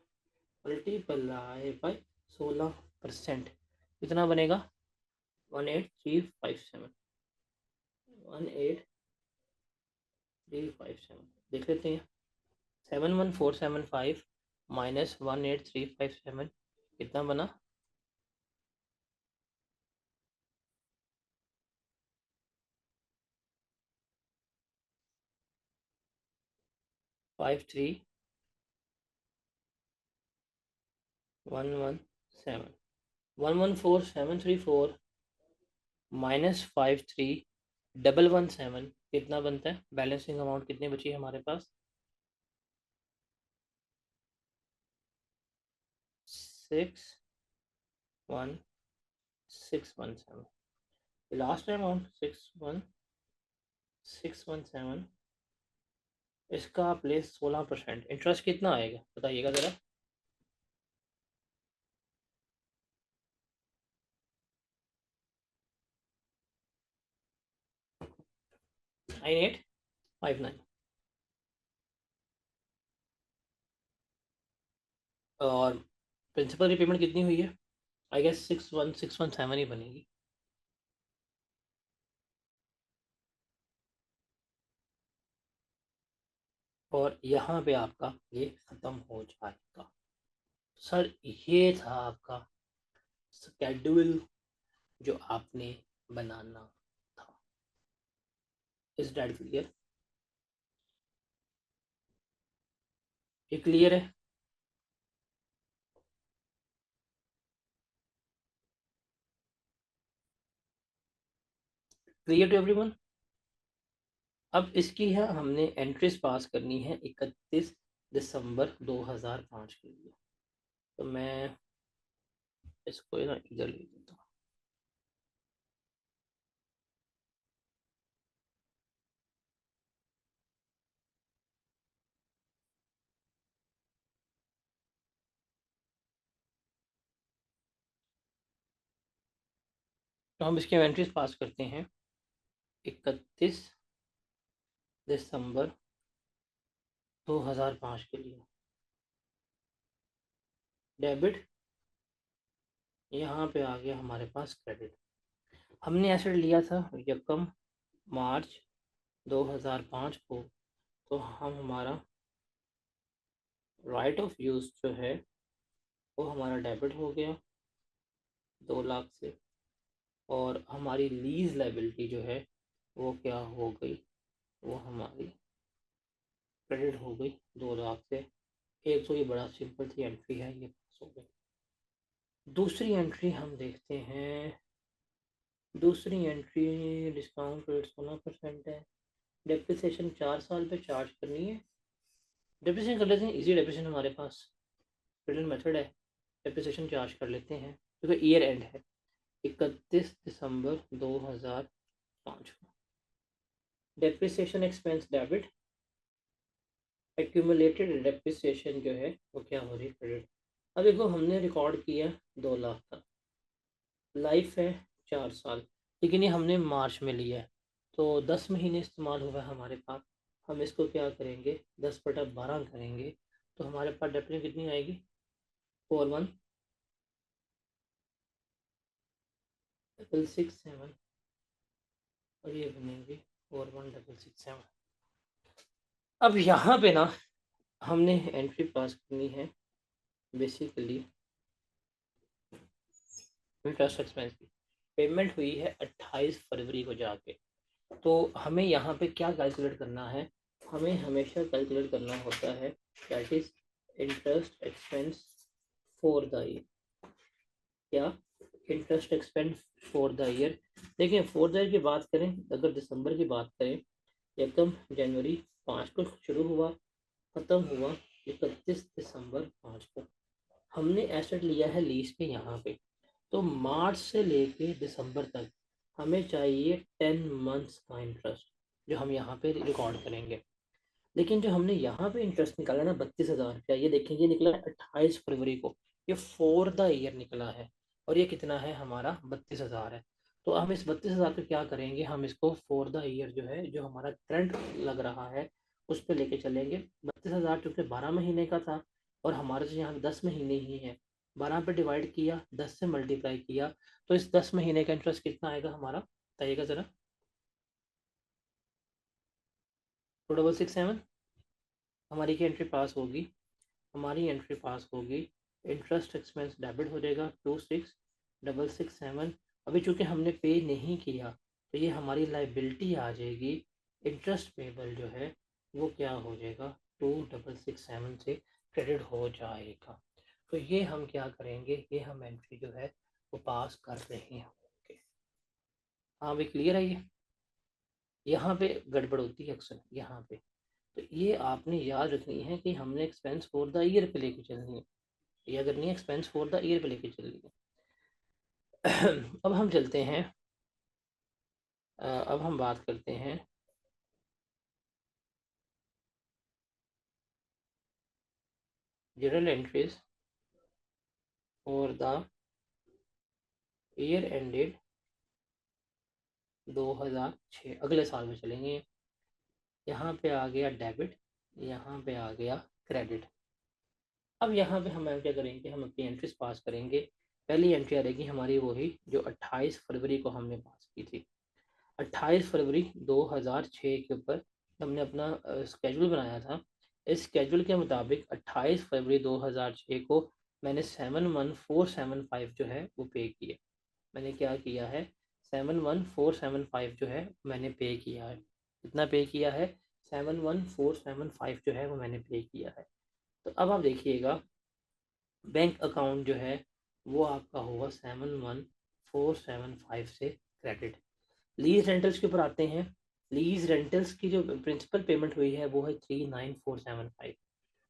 मल्टीप्लाई बाई 16%, कितना बनेगा 18357, 18357 देख लेते हैं। 71475 माइनस 18357 कितना बना, 53117, 114734 माइनस 53,117 कितना बनता है, बैलेंसिंग अमाउंट कितनी बची है हमारे पास, 61617। लास्ट अमाउंट 61617, इसका प्लेस 16%, इंटरेस्ट कितना आएगा बताइएगा ज़रा, 9859। और प्रिंसिपल रिपेमेंट कितनी हुई है, आई गेस 61617 ही बनेगी। और यहाँ पे आपका ये ख़त्म हो जाएगा। सर ये था आपका स्केड्यूल जो आपने बनाना था। इस डेट क्लियर, ये क्लियर है, क्लियर टू एवरीवन। अब इसकी है हमने एंट्रीज पास करनी है 31 दिसंबर 2005 के लिए। तो मैं इसको ना इधर ले लेता हूँ। तो हम इसके एंट्रीज पास करते हैं 31 दिसंबर 2005 के लिए। डेबिट, यहाँ पे आ गया हमारे पास क्रेडिट। हमने एसेट लिया था यकम मार्च 2005 को, तो हम हमारा राइट ऑफ यूज़ जो है वो हमारा डेबिट हो गया 2 लाख से, और हमारी लीज लाइबिलिटी जो है वो क्या हो गई, वो हमारी क्रेडिट हो गई 2 लाख से। एक तो ये बड़ा सिंपल सी एंट्री है, ये पास हो गई। दूसरी एंट्री हम देखते हैं, दूसरी एंट्री डिस्काउंट रेट 16% है, डेप्रिसिएशन 4 साल पे चार्ज करनी है, डेप्रिसिएशन कर लेते हैं, इजी डेप्रिसिएशन हमारे पास प्रेजेंट मेथड है, डेप्रिसिएशन चार्ज कर लेते हैं क्योंकि ईयर एंड है 31 दिसंबर 2005 को। Depreciation expense debit, accumulated depreciation जो है वो क्या हो रही है, क्रेडिट। अब देखो हमने रिकॉर्ड किया 2 लाख का, लाइफ है 4 साल, लेकिन ये हमने मार्च में लिया है तो 10 महीने इस्तेमाल हुआ है हमारे पास। हम इसको क्या करेंगे, 10/12 करेंगे तो हमारे पास डेप्रिसिएशन कितनी आएगी, 41,667, और ये बनेगी 41,667। अब यहाँ पे ना हमने एंट्री पास करनी है बेसिकली इंटरेस्ट एक्सपेंस की। पेमेंट हुई है 28 फरवरी को जाके, तो हमें यहाँ पे क्या कैलकुलेट करना है, हमें हमेशा कैलकुलेट करना होता है that is interest expense for the year. क्या, interest expense for the year. देखिए फॉर द ईयर की बात करें, अगर दिसंबर की बात करें, एकम जनवरी 5 को शुरू हुआ, ख़त्म हुआ 31 दिसंबर 5 को। हमने एसेट लिया है लीज पे यहाँ पे, तो मार्च से लेके दिसंबर तक हमें चाहिए 10 मंथ्स का इंटरेस्ट जो हम यहाँ पे रिकॉर्ड करेंगे। लेकिन जो हमने यहाँ पे इंटरेस्ट निकाला ना 32,000 रुपया, ये देखेंगे निकला है 28 फरवरी को, ये फॉर द ईयर निकला है, और ये कितना है हमारा 32,000 है। तो हम इस 32,000 को क्या करेंगे, हम इसको फॉर द ईयर जो है, जो हमारा करंट लग रहा है उस पर लेके चलेंगे। 32,000 चूँकि 12 महीने का था और हमारे से यहाँ 10 महीने ही है, 12 पे डिवाइड किया, 10 से मल्टीप्लाई किया, तो इस 10 महीने का इंटरेस्ट कितना आएगा हमारा, बताइएगा ज़रा। 2667 हमारी की एंट्री पास होगी, हमारी एंट्री पास होगी, इंटरेस्ट एक्सपेंस डेबिट हो जाएगा 26,667। अभी चूंकि हमने पे नहीं किया तो ये हमारी लाइबिलिटी आ जाएगी, इंटरेस्ट पेबल जो है वो क्या हो जाएगा 2667 से क्रेडिट हो जाएगा। तो ये हम क्या करेंगे, ये हम एंट्री जो है वो पास कर रहे हैं। हाँ भाई क्लियर है ये, यहाँ पे गड़बड़ होती है अक्सर यहाँ पे, तो ये आपने याद रखनी है कि हमने एक्सपेंस फॉर द ईयर पे लेके चलनी है, ये अगर नहीं एक्सपेंस फॉर द ईयर पे लेके चल रही है। अब हम चलते हैं, अब हम बात करते हैं journal entries for the year ended 2006, अगले साल में चलेंगे। यहाँ पे आ गया डेबिट, यहाँ पे आ गया क्रेडिट। अब यहाँ पे हम क्या करेंगे, हम अपनी एंट्रीज पास करेंगे। पहली एंट्री आ रहेगी हमारी वही जो 28 फरवरी को हमने पास की थी। 28 फरवरी 2006 के ऊपर हमने अपना स्केड्यूल बनाया था। इस स्केड्यूल के मुताबिक 28 फरवरी 2006 को मैंने 71475 जो है वो पे किए। मैंने क्या किया है, 71475 जो है मैंने पे किया है। कितना पे किया है, 71475 जो है वो मैंने पे किया है। तो अब आप देखिएगा बैंक अकाउंट जो है वो आपका होगा 71475 से क्रेडिट। लीज रेंटल्स के ऊपर आते हैं। लीज रेंटल्स की जो प्रिंसिपल पेमेंट हुई है वो है 39475।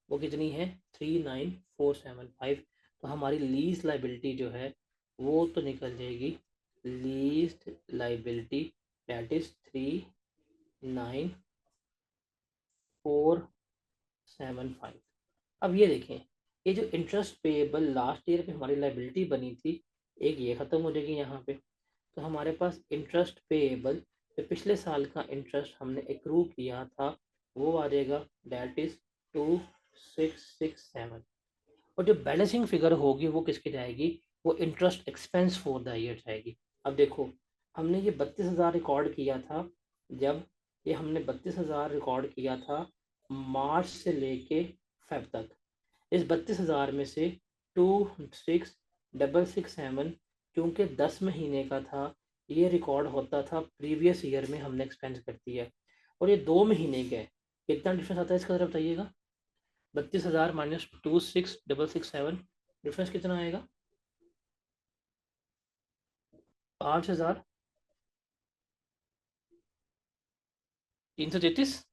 वो कितनी है, 39475। तो हमारी लीज लाइबिलिटी जो है वो तो निकल जाएगी, लीज लाइबिलिटी दैट इज 39475। अब ये देखें, ये जो इंटरेस्ट पेएबल लास्ट ईयर पे हमारी लाइबिलिटी बनी थी, एक ये ख़त्म हो जाएगी यहाँ पे। तो हमारे पास इंटरेस्ट पेएबल जो पिछले साल का इंटरेस्ट हमने एक्रू किया था वो आ जाएगा, दैट इज 2667। और जो बैलेंसिंग फिगर होगी वो किसकी जाएगी, वो interest expense for the year जाएगी। अब देखो हमने ये 32,000 रिकॉर्ड किया था, जब ये हमने 32,000 रिकॉर्ड किया था मार्च से लेके फेब तक। इस 32,000 में से 26,667 क्योंकि 10 महीने का था, ये रिकॉर्ड होता था प्रीवियस ईयर में हमने एक्सपेंस कर दिया, और ये 2 महीने का है। कितना डिफरेंस आता है इसका ज़रा बताइएगा, 32,000 माइनस 26,667, डिफरेंस कितना आएगा, 5,333।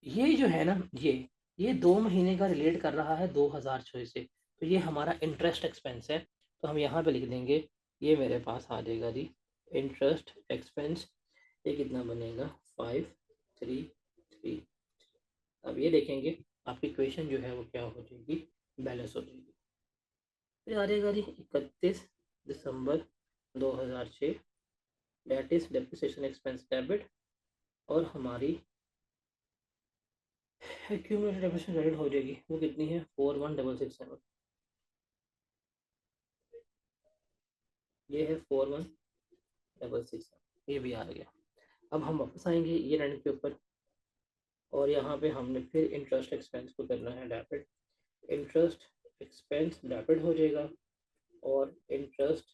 ये जो है ना, ये 2 महीने का रिलेट कर रहा है 2006 से, तो ये हमारा इंटरेस्ट एक्सपेंस है। तो हम यहाँ पे लिख देंगे, ये मेरे पास आ जाएगा जी इंटरेस्ट एक्सपेंस। ये कितना बनेगा, 533। अब ये देखेंगे आपकी इक्वेशन जो है वो क्या हो जाएगी, बैलेंस हो जाएगी। फिर आ जाएगा जी 31 December 2006, date is depreciation expense debit, और हमारी एक्यूमुलेटेड डेप्रिसिएशन क्रेडिट हो जाएगी, वो कितनी है 41667। ये है 41667, ये भी आ गया। अब हम वापस आएंगे ये रेंट के ऊपर, और यहाँ पे हमने फिर इंटरेस्ट एक्सपेंस को करना है डेबिट। इंटरेस्ट एक्सपेंस डेबिट हो जाएगा, और इंटरेस्ट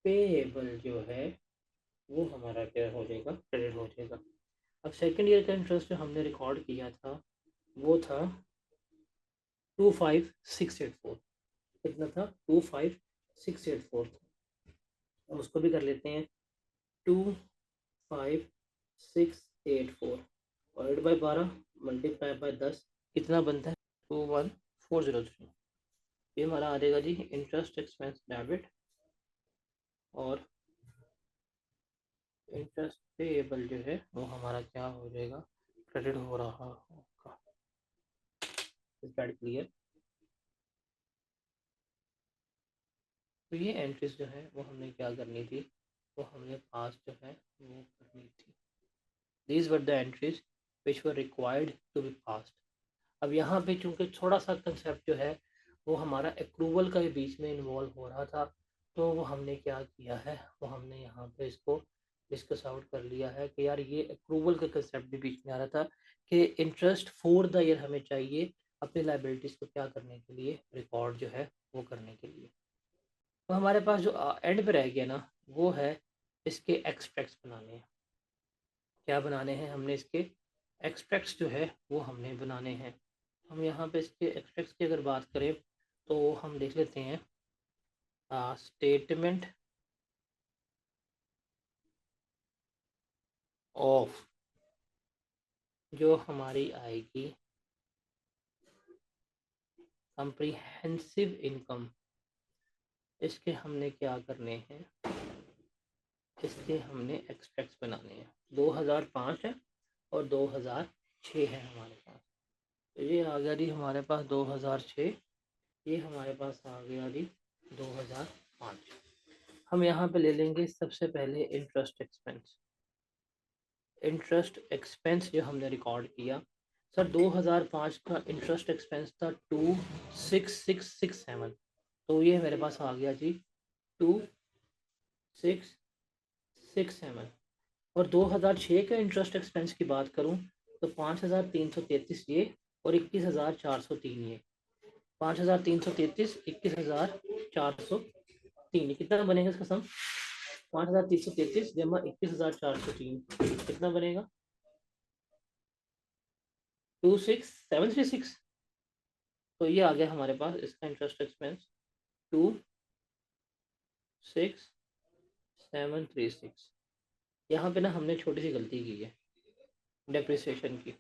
पेएबल जो है वो हमारा क्या हो जाएगा, क्रेडिट हो जाएगा। अब सेकेंड ईयर का इंटरेस्ट जो हमने रिकॉर्ड किया था वो था 25684। कितना था, 25684 था। अब उसको भी कर लेते हैं, 25684 डिवाइड बाई 12 मल्टीप्लाई बाई 10, कितना बनता है 21403। ये हमारा आ जाएगा जी इंटरेस्ट एक्सपेंस डेबिट, और इंटरेस्ट पेएबल जो है वो हमारा क्या हो जाएगा, क्रेडिट हो रहा होगा। Is that clear? तो ये एंट्रीज जो है वो हमने क्या करनी थी, वो हमने पास जो है वो करनी थी। These were the entries which were required to be passed. अब यहाँ पे चूंकि थोड़ा सा कंसेप्ट जो है वो हमारा अप्रूवल का बीच में इन्वॉल्व हो रहा था, तो वो हमने क्या किया है, वो हमने यहाँ पे इसको डिस्कस आउट कर लिया है कि यार ये अप्रूवल का कंसेप्ट भी बीच में आ रहा था कि इंटरेस्ट फॉर द ईयर हमें चाहिए अपनी लाइबिलिटीज़ को क्या करने के लिए, रिकॉर्ड जो है वो करने के लिए। तो हमारे पास जो एंड पे रह गया ना, वो है इसके एक्सट्रैक्ट्स बनाने हैं। क्या बनाने हैं हमने, इसके एक्सट्रैक्ट्स जो है वो हमने बनाने हैं। हम यहाँ पे इसके एक्सट्रैक्ट्स की अगर बात करें तो हम देख लेते हैं स्टेटमेंट ऑफ, जो हमारी आएगी कंप्रीहेंसिव इनकम। इसके हमने क्या करने हैं, इसके हमने एक्सट्रैक्ट्स बनाने हैं। 2005 है और 2006 है हमारे पास। तो ये आ गया जी हमारे पास 2006, ये हमारे पास आ गया जी 2005। हम यहाँ पे ले लेंगे सबसे पहले इंटरेस्ट एक्सपेंस। इंटरेस्ट एक्सपेंस जो हमने रिकॉर्ड किया सर 2005 का इंटरेस्ट एक्सपेंस था 26667। तो ये मेरे पास आ गया जी 2667। और 2006 का इंटरेस्ट एक्सपेंस की बात करूं तो 5333 ये, और 21403 ये। 5333, 21403, कितना बनेगा इसका सम, 5333 जमा 21403, कितना बनेगा 26736। तो ये आ गया हमारे पास इसका इंटरेस्ट एक्सपेंस 26736। यहाँ पे ना हमने छोटी सी गलती की है डेप्रिसिएशन की।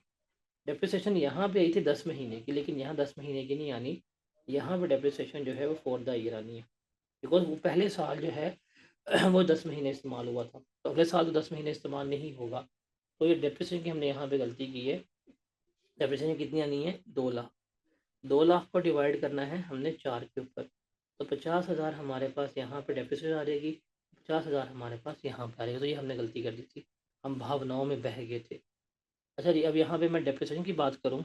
डेप्रिसिएशन यहाँ पे आई थी 10 महीने की, लेकिन यहाँ 10 महीने की नहीं आनी, यहाँ पे डेप्रिसिएशन जो है वो फॉर द ईयर आनी है। बिकॉज वो पहले साल जो है वो 10 महीने इस्तेमाल हुआ था, तो अगले साल तो 10 महीने इस्तेमाल नहीं होगा। तो ये डेप्रिसिएशन की हमने यहाँ पे गलती की है। डेप्रिसिएशन कितनी आनी है, 2 लाख। 2 लाख को डिवाइड करना है हमने 4 के ऊपर, तो 50,000 हमारे पास यहाँ पे डेप्रिसिएशन आ जाएगी, 50,000 हमारे पास यहाँ पे आ जाएगी। तो ये हमने गलती कर दी थी, हम भावनाओं में बह गए थे। अच्छा जी, अब यहाँ पे मैं डेप्रिसिएशन की बात करूँ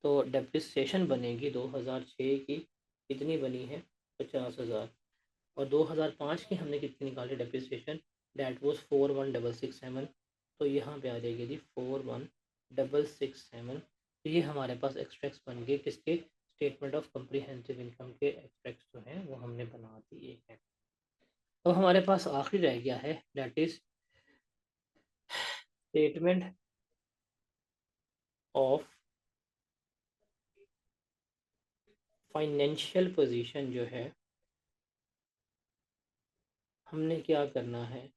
तो डेप्रिसिएशन बनेगी 2006 की, कितनी बनी है 50,000, और 2005 की हमने कितनी निकाली डेप्रिसिएशन, डैट वॉज 41667। तो यहाँ पे आ जाएगी जी 41667। तो ये हमारे पास एक्सट्रैक्ट्स बन गए किसके, स्टेटमेंट ऑफ कम्प्रीहेंसिव इनकम के एक्सट्रैक्ट्स जो हैं वो हमने बना दिए हैं। तो हमारे पास आखिरी रह गया है, that is statement of financial position. जो है हमने क्या करना है,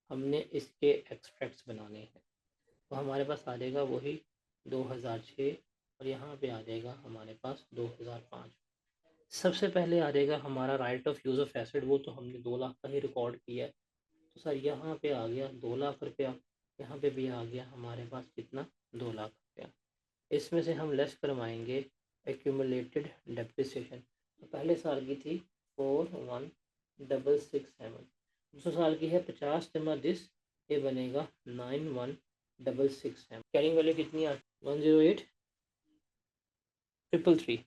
हमने इसके एक्सट्रैक्ट्स बनाने हैं। तो हमारे पास आ जाएगा वही 2006 और यहाँ पे आ जाएगा हमारे पास 2005। सबसे पहले आ जाएगा हमारा right of use of asset, वो तो हमने 2 लाख का ही रिकॉर्ड किया है। तो सर यहाँ पे आ गया 2 लाख रुपया, यहाँ पे भी आ गया हमारे पास कितना 2 लाख रुपया। इसमें से हम लेस करवाएंगे एक्यूमुलेटेड डेप्रिसिएशन। तो पहले साल की थी 41,667, दूसरे साल की है 50 जमा दिस, ये बनेगा 91,667। कैरिंग वैल्यू कितनी आ 108,333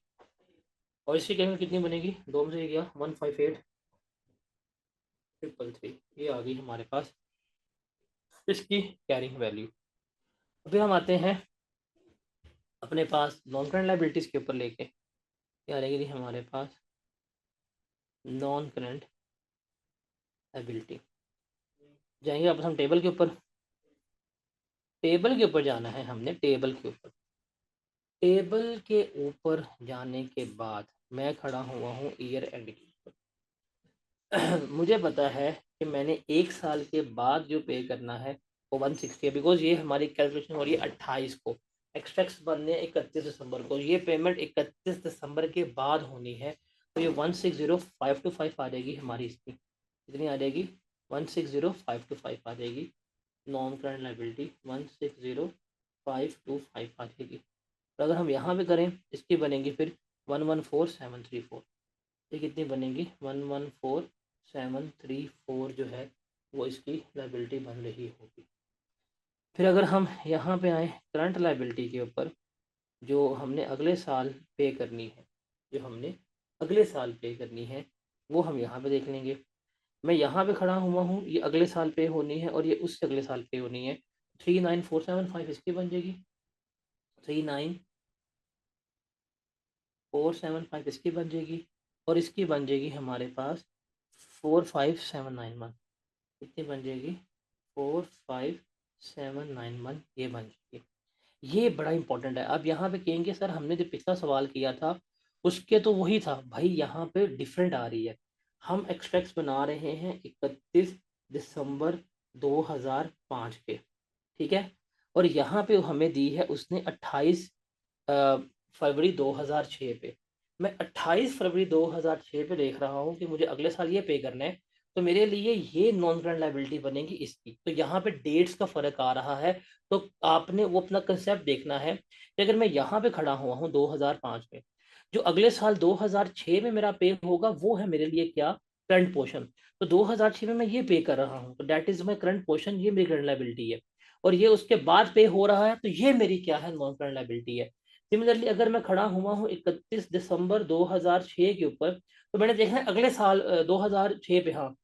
और इसकी कैरिंग कितनी बनेगी, दो में से गया 158,333, ये आ गई हमारे पास इसकी कैरिंग वैल्यू। अभी हम आते हैं अपने पास नॉन करंट लायबिलिटीज़ के ऊपर लेके, क्या रहेगी हमारे पास नॉन करंट लायबिलिटी। जाएंगे वापस हम टेबल के ऊपर, टेबल के ऊपर जाना है हमने, टेबल के ऊपर। टेबल के ऊपर जाने के बाद मैं खड़ा हुआ हूँ ईयर एंड के ऊपर। मुझे पता है कि मैंने एक साल के बाद जो पे करना है वो 160 है, बिकॉज ये हमारी कैलकुलेशन हो रही है 28 को, एक्सट्रैक्ट्स बनने 31 दिसंबर को, ये पेमेंट 31 दिसंबर के बाद होनी है। तो ये 160,525 आ जाएगी हमारी, इसकी कितनी आ जाएगी 160,525 आ जाएगी। नॉन करंट लायबिलिटी 160,525 आ जाएगी। तो अगर हम यहाँ पे करें इसकी बनेगी फिर 114,734, ये कितनी बनेगी 114,734 जो है वो इसकी लायबिलिटी बन रही होगी। फिर अगर हम यहाँ पे आए करंट लायबिलिटी के ऊपर, जो हमने अगले साल पे करनी है, जो हमने अगले साल पे करनी है वो हम यहाँ पे देख लेंगे। मैं यहाँ पे खड़ा हुआ हूँ, ये अगले साल पे होनी है और ये उससे अगले साल पे होनी है। 39,475 इसकी बन जाएगी, 39,475 इसकी बन जाएगी और इसकी बन जाएगी हमारे पास 45,791, कितनी बन जाएगी 45,791, ये बन जाएगी। ये बड़ा इंपॉर्टेंट है। अब यहाँ पे कहेंगे सर हमने जो पिछला सवाल किया था उसके तो वही था भाई, यहाँ पे डिफरेंट आ रही है। हम एक्सट्रैक्ट्स बना रहे हैं 31 दिसंबर 2005 के, ठीक है, और यहाँ पे हमें दी है उसने 28 फरवरी 2006 पे। मैं 28 फरवरी 2006 पे देख रहा हूँ कि मुझे अगले साल ये पे करना है, तो मेरे लिए ये नॉन करंट लायबिलिटी बनेगी इसकी। तो यहाँ पे डेट्स का फर्क आ रहा है, तो आपने वो अपना कंसेप्ट देखना है कि अगर मैं यहाँ पे खड़ा हुआ हूँ 2005 में, जो अगले साल 2006 में मेरा पे होगा वो है मेरे लिए क्या, करंट पोर्शन। तो 2006 में मैं ये पे कर रहा हूँ तो that is my current portion, ये मेरी करंट लायबिलिटी है। और ये उसके बाद पे हो रहा है तो ये मेरी क्या है, नॉन करंट लायबिलिटी है। सिमिलरली अगर मैं खड़ा हुआ हूँ 31 दिसंबर 2006 के ऊपर, तो मैंने देखना है अगले साल 2006 पे, हाँ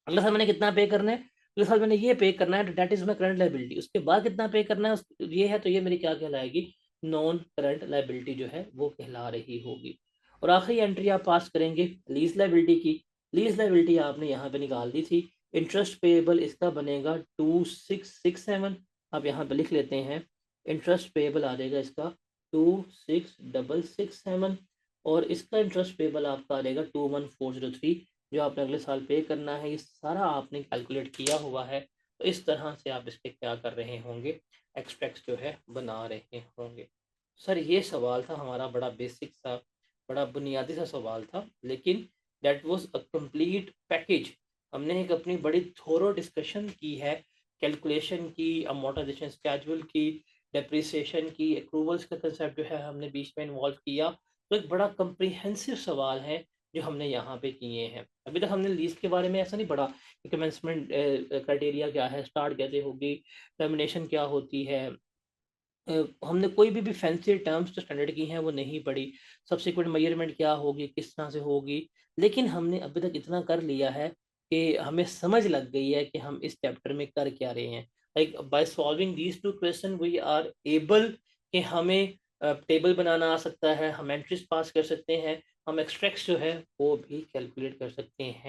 अगले साल मैंने कितना पे करना है, अगले साल मैंने ये पे करना है, that is my current liability. उसके बाद कितना पे करना है ये है, तो ये मेरी क्या कहलाएगी, नॉन करंट लायबिलिटी जो है वो कहला रही होगी। और आखिरी एंट्री आप पास करेंगे लीज लायबिलिटी की। लीज लायबिलिटी आपने यहाँ पे निकाल दी थी, इंटरेस्ट पेएबल इसका बनेगा 2667, आप यहाँ पे लिख लेते हैं, इंटरेस्ट पेएबल आ जाएगा इसका 26,667 और इसका इंटरेस्ट पेएबल आपका आ जाएगा 21,403, जो आपने अगले साल पे करना है। ये सारा आपने कैलकुलेट किया हुआ है, तो इस तरह से आप इसके क्या कर रहे होंगे, एक्सट्रैक्ट्स जो है बना रहे होंगे। सर ये सवाल था हमारा, बड़ा बेसिक सा, बड़ा बुनियादी सा सवाल था, लेकिन that was a complete package. हमने एक अपनी बड़ी थोरो डिस्कशन की है, कैलकुलेशन की, अमोर्टाइजेशन स्केड्यूल की, डेप्रिसिएशन की, एक्रूवल्स का कंसेप्ट जो है हमने बीच में इन्वॉल्व किया। तो एक बड़ा कंप्रीहेंसिव सवाल है जो हमने यहाँ पे किए हैं। अभी तक हमने लीज के बारे में ऐसा नहीं पढ़ा कि कमेंसमेंट क्राइटेरिया क्या है, स्टार्ट कैसे होगी, टर्मिनेशन क्या होती है, हमने कोई भी फैंसी टर्म्स जो स्टैंडर्ड की हैं वो नहीं पढ़ी, सब्सिक्वेंट मेजरमेंट क्या होगी, किस तरह से होगी। लेकिन हमने अभी तक इतना कर लिया है कि हमें समझ लग गई है कि हम इस चैप्टर में कर क्या रहे हैं। Like by solving these two question we are able कि हमें टेबल बनाना आ सकता है, हम एंट्रीज पास कर सकते हैं, हम एक्सट्रैक्ट्स जो है वो भी कैलकुलेट कर सकते हैं।